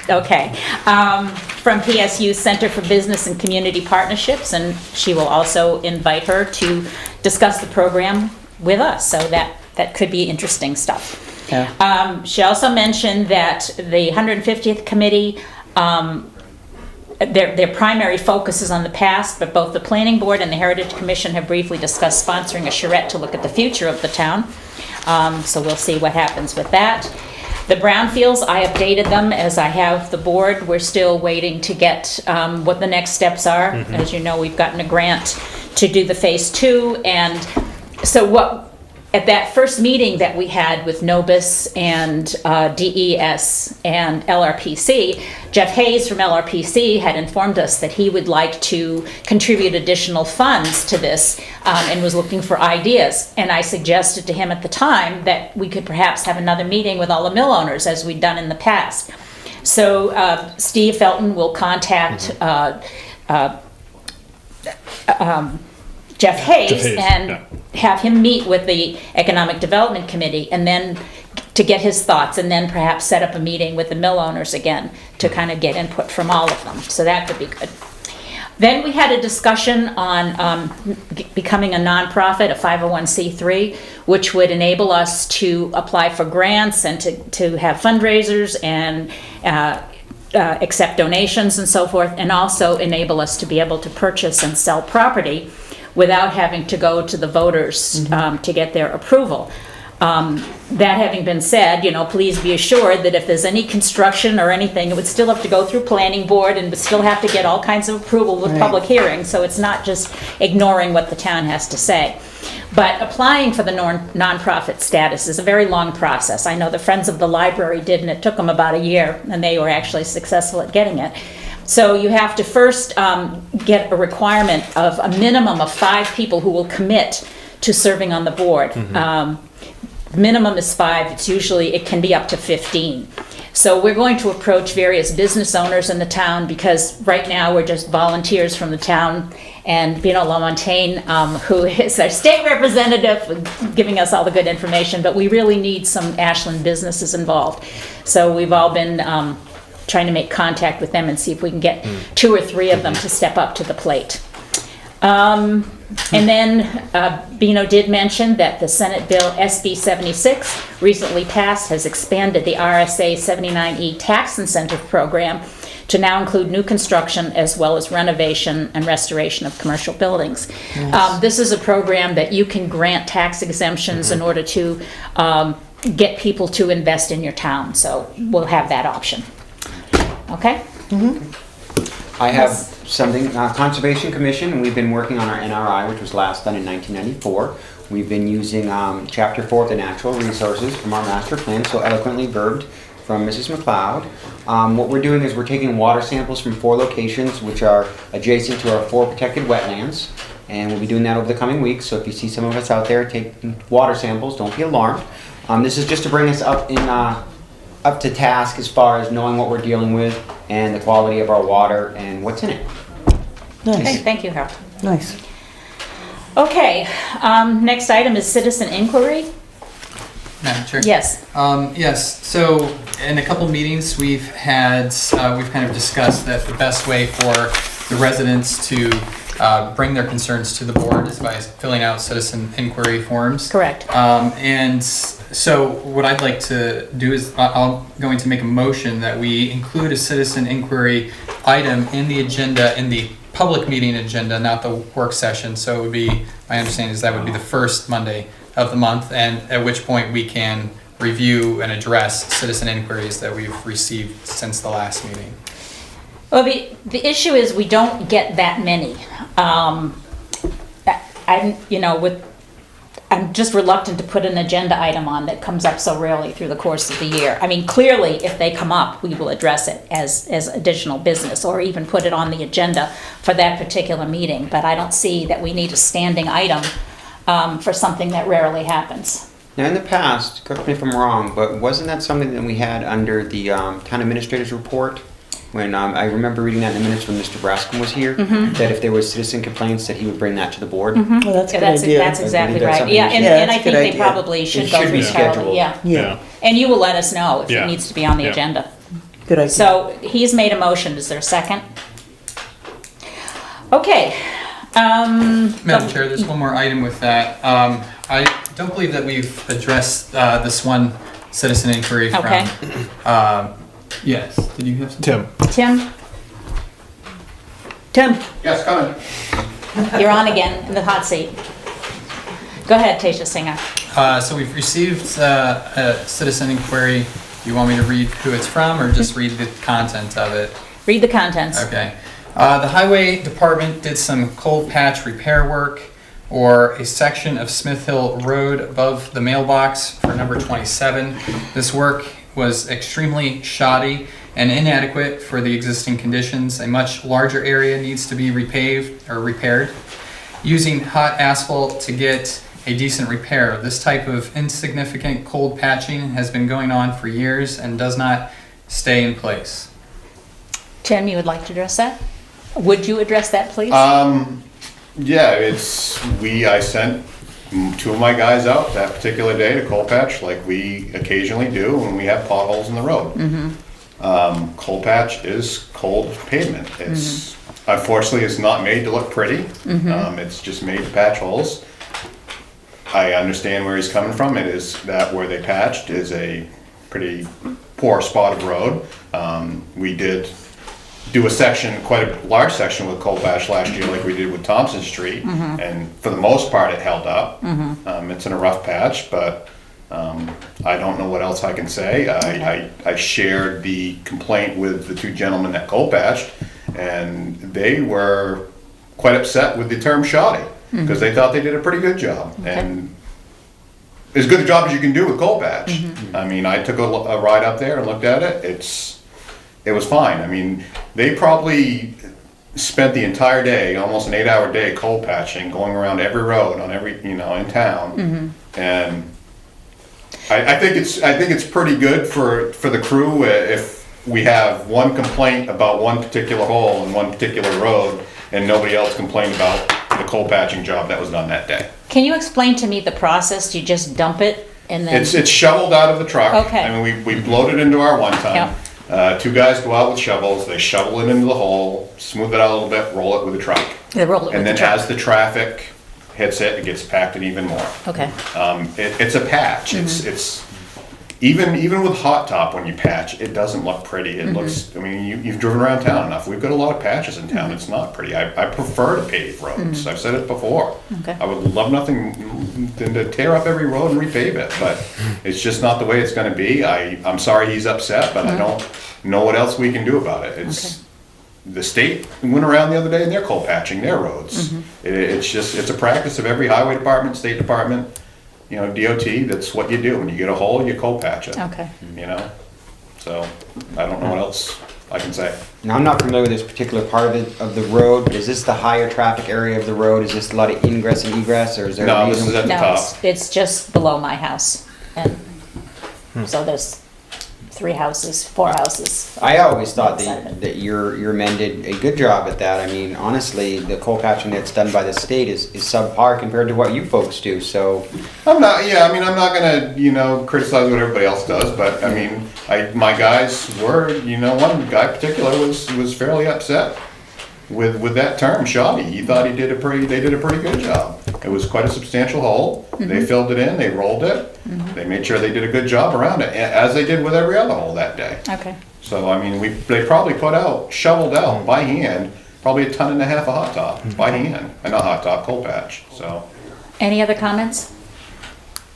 Okay, from PSU Center for Business and Community Partnerships, and she will also invite her to discuss the program with us, so that could be interesting stuff. Yeah. She also mentioned that the 150th committee, their primary focus is on the past, but both the Planning Board and the Heritage Commission have briefly discussed sponsoring a charrette to look at the future of the town. So we'll see what happens with that. The brownfields, I updated them as I have the board. We're still waiting to get what the next steps are. As you know, we've gotten a grant to do the phase 2, and so at that first meeting that we had with Nobis and DES and LRPC, Jeff Hayes from LRPC had informed us that he would like to contribute additional funds to this and was looking for ideas. And I suggested to him at the time that we could perhaps have another meeting with all the mill owners as we'd done in the past. So Steve Felton will contact Jeff Hayes and have him meet with the Economic Development Committee, and then to get his thoughts, and then perhaps set up a meeting with the mill owners again to kind of get input from all of them. So that could be good. Then we had a discussion on becoming a nonprofit, a 501c3, which would enable us to apply for grants and to have fundraisers and accept donations and so forth, and also enable us to be able to purchase and sell property without having to go to the voters to get their approval. That having been said, please be assured that if there's any construction or anything, it would still have to go through planning board and would still have to get all kinds of approval with public hearings, so it's not just ignoring what the town has to say. But applying for the nonprofit status is a very long process. I know the Friends of the Library did, and it took them about a year, and they were actually successful at getting it. So you have to first get a requirement of a minimum of 5 people who will commit to serving on the board. Minimum is 5. It can be up to 15. So we're going to approach various business owners in the town, because right now we're just volunteers from the town, and Bino LaMontagne, who is our state representative, giving us all the good information, but we really need some Ashland businesses involved. So we've all been trying to make contact with them and see if we can get 2 or 3 of them to step up to the plate. And then Bino did mention that the Senate Bill SB 76, recently passed, has expanded the RSA 79E tax incentive program to now include new construction as well as renovation and restoration of commercial buildings. This is a program that you can grant tax exemptions in order to get people to invest in your town. So we'll have that option. Okay? I have something, Conservation Commission, we've been working on our NRI, which was last done in 1994. We've been using Chapter 4 of the Natural Resources from our master plan, so eloquently verbed from Mrs. McLeod. What we're doing is we're taking water samples from 4 locations which are adjacent to our 4 protected wetlands, and we'll be doing that over the coming weeks. So if you see some of us out there taking water samples, don't be alarmed. This is just to bring us up to task as far as knowing what we're dealing with and the quality of our water and what's in it. Okay, Nice, thank you, Harold. nice. Okay, next item is citizen inquiry. Madam Chair? Yes. Yes, so in a couple meetings, we've kind of discussed that the best way for the residents to bring their concerns to the board is by filling out citizen inquiry forms. Correct. And so what I'd like to do is I'm going to make a motion that we include a citizen inquiry item in the agenda, in the public meeting agenda, not the work session. So it would be, my understanding is that would be the first Monday of the month, and at which point we can review and address citizen inquiries that we've received since the last meeting. Well, the issue is we don't get that many. I'm just reluctant to put an agenda item on that comes up so rarely through the course of the year. I mean, clearly, if they come up, we will address it as additional business, or even put it on the agenda for that particular meeting. But I don't see that we need a standing item for something that rarely happens. Now, in the past, correct me if I'm wrong, but wasn't that something that we had under the town administrator's report? When I remember reading that in the minutes when Mr. Brascom was here, that if there was citizen complaints, that he would bring that to the board. Well, that's a Yeah, good idea. that's exactly that's right. something Yeah, we and, should- and I that's a think good they idea. probably It should go should through be Carol. scheduled. Yeah. Yeah, And you will let us know if Yeah. it needs to be on the Yeah. agenda. good idea. So he's made a motion. Is there a second? Okay. Madam Chair, there's one more item with that. I don't believe that we've addressed this one citizen inquiry from. Okay. Yes, did you have something? Tim? Tim, Yes, come in. you're on again in the hot seat. Go ahead, Tasha Singer. So we've received a citizen inquiry. You want me to read who it's from or just read the content of it? Read the contents. Okay. The highway department did some cold patch repair work or a section of Smith Hill Road above the mailbox for number 27. This work was extremely shoddy and inadequate for the existing conditions. A much larger area needs to be repaved or repaired. Using hot asphalt to get a decent repair. This type of insignificant cold patching has been going on for years and does not stay in place. Tim, you would like to address that? Would you address that, please? Yeah, I sent two of my guys out that particular day to coal patch like we occasionally do when we have potholes in the road. Coal patch is cold pavement. It's, unfortunately, it's not made to look pretty. It's just made to patch holes. I understand where he's coming from. It is that where they patched is a pretty poor spot of road. We did do a section, quite a large section with coal patch last year like we did with Thompson Street. And for the most part, it held up. It's in a rough patch, but I don't know what else I can say. I shared the complaint with the two gentlemen that coal patched, and they were quite upset with the term shoddy because they thought they did a pretty good job. And as good a job as you can do with coal patch. I mean, I took a ride up there and looked at it. It was fine. I mean, they probably spent the entire day, almost an 8-hour day, coal patching, going around every road on every, in town. And I think it's pretty good for the crew if we have one complaint about one particular hole in one particular road and nobody else complained about the coal patching job that was done that day. Can you explain to me the process? Do you just dump it and then? It's shoveled out of the truck. Okay. I mean, we load it into our one ton. Two guys go out with shovels, they shovel it into the hole, smooth it out a little bit, roll it with a truck. They roll it with And the then truck. as the traffic hits it, it gets packed in even more. Okay. It's a patch. It's even with hot top when you patch, it doesn't look pretty. It looks. I mean, you've driven around town enough. We've got a lot of patches in town. It's not pretty. I prefer to pave roads. I've said it before. Okay. I would love nothing than to tear up every road and repave it, but it's just not the way it's going to be. I'm sorry he's upset, but I don't know what else we can do about it. It's. The state went around the other day and they're coal patching their roads. It's a practice of every highway department, state department, DOT. That's what you do. When you get a hole, you coal patch it. Okay. So I don't know what else I can say. Now, I'm not familiar with this particular part of the road, but is this the higher traffic area of the road? Is this a lot of ingress and egress, or is there a No, this reason? is at the No, top. it's just below my house. And so there's 4 houses. I always thought Outside of it. that your men did a good job at that. I mean, honestly, the coal patching that's done by the state is subpar compared to what you folks do, so. I'm not gonna, criticize what everybody else does, but I mean, my guys were, one guy in particular was fairly upset with that term, shoddy. He thought they did a pretty good job. It was quite a substantial hole. They filled it in, they rolled it, they made sure they did a good job around it, as they did with every other hole that day. Okay. So, I mean, they probably shoveled out by hand, probably 1.5 tons of hot top by hand, and not hot top, coal patch, so. Any other comments?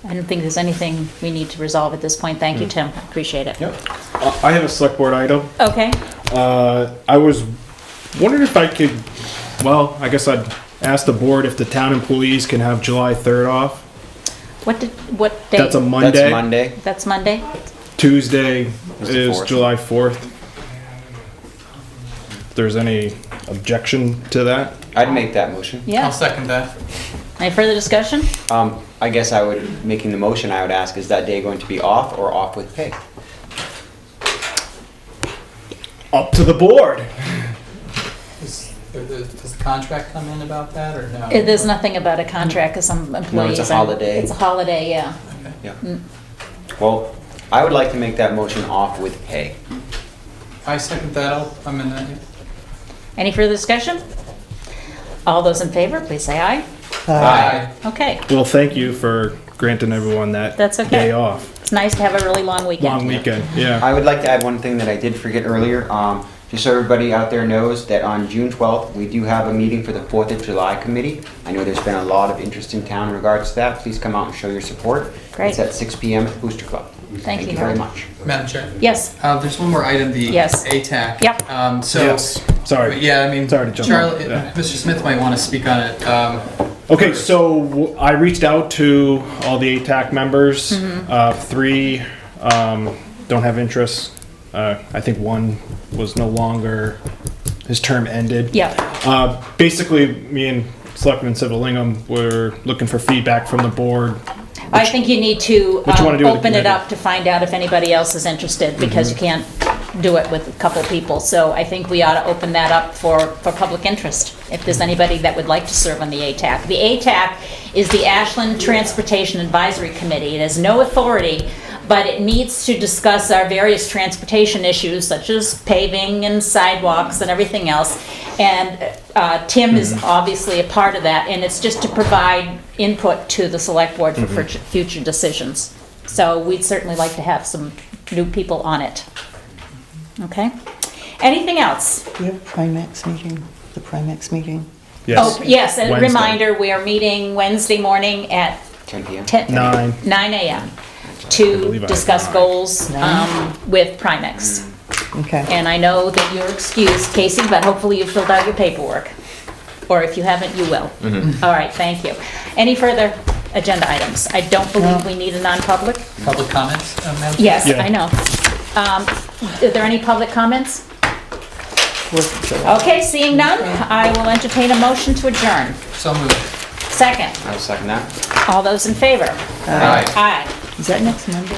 I don't think there's anything we need to resolve at this point. Thank you, Tim. Appreciate it. Yep. I have a select board item. Okay. I was wondering if I could, well, I guess I'd ask the board if the town employees can have July 3rd off. What day? That's a Monday. That's Monday. That's Monday? Tuesday Is the is 4th. July 4th. If there's any objection to that? I'd make that motion. Yeah. I'll second that. Any further discussion? I guess making the motion, I would ask, is that day going to be off or off with pay? Up to the board. Does the contract come in about that, or no? There's nothing about a contract, because some employees. it's a holiday. It's a holiday, yeah. Yeah. Well, I would like to make that motion off with pay. I second that, I'll amend that. Yeah. Any further discussion? All those in favor, please say aye. Aye. Okay, Well, thank you for granting everyone that That's okay. day off. it's nice to have a really long weekend. Long weekend, yeah. I would like to add one thing that I did forget earlier. Just so everybody out there knows that on June 12th, we do have a meeting for the 4th of July committee. I know there's been a lot of interest in town in regards to that. Please come out and show your support. Great. It's at 6 p.m. at the Booster Club. Thank you, very Harold. much. Madam Chair? Yes, There's one more item, the Yes. ATAC. Yep. Yes, sorry. Yeah, I mean, Sorry to jump Charlie, in. Yeah. Mr. Smith might want to speak on it. Okay, so I reached out to all the ATAC members. 3 don't have interest. I think 1 was no longer, his term ended. yeah, Basically, me and Selectman Civilingham were looking for feedback from the board. I think you need to What you wanna do with the open it committee? up to find out if anybody else is interested, because you can't do it with a couple people. So I think we ought to open that up for public interest, if there's anybody that would like to serve on the ATAC. The ATAC is the Ashland Transportation Advisory Committee. It has no authority, but it needs to discuss our various transportation issues, such as paving and sidewalks and everything else. And Tim is obviously a part of that, and it's just to provide input to the select board for future decisions. So we'd certainly like to have some new people on it. Okay? Anything else? Do you have a Primex meeting, the Primex meeting? Yes. Oh, yes, a Wednesday. reminder, we are meeting Wednesday morning at 10 p.m. 9 a.m. I to believe I discuss have goals 9? with Primex. Okay. And I know that you're excused, Casey, but hopefully you've filled out your paperwork. Or if you haven't, you will. All right, thank you. Any further agenda items? I don't believe we need a non-public. Public comments, Madam Chair? Yes, Yeah. I know. Are there any public comments? 4th of July. Okay, seeing none, I will entertain a motion to adjourn. So moved. Second, I'll second that. all those in favor? Aye. Aye. Is that next Monday?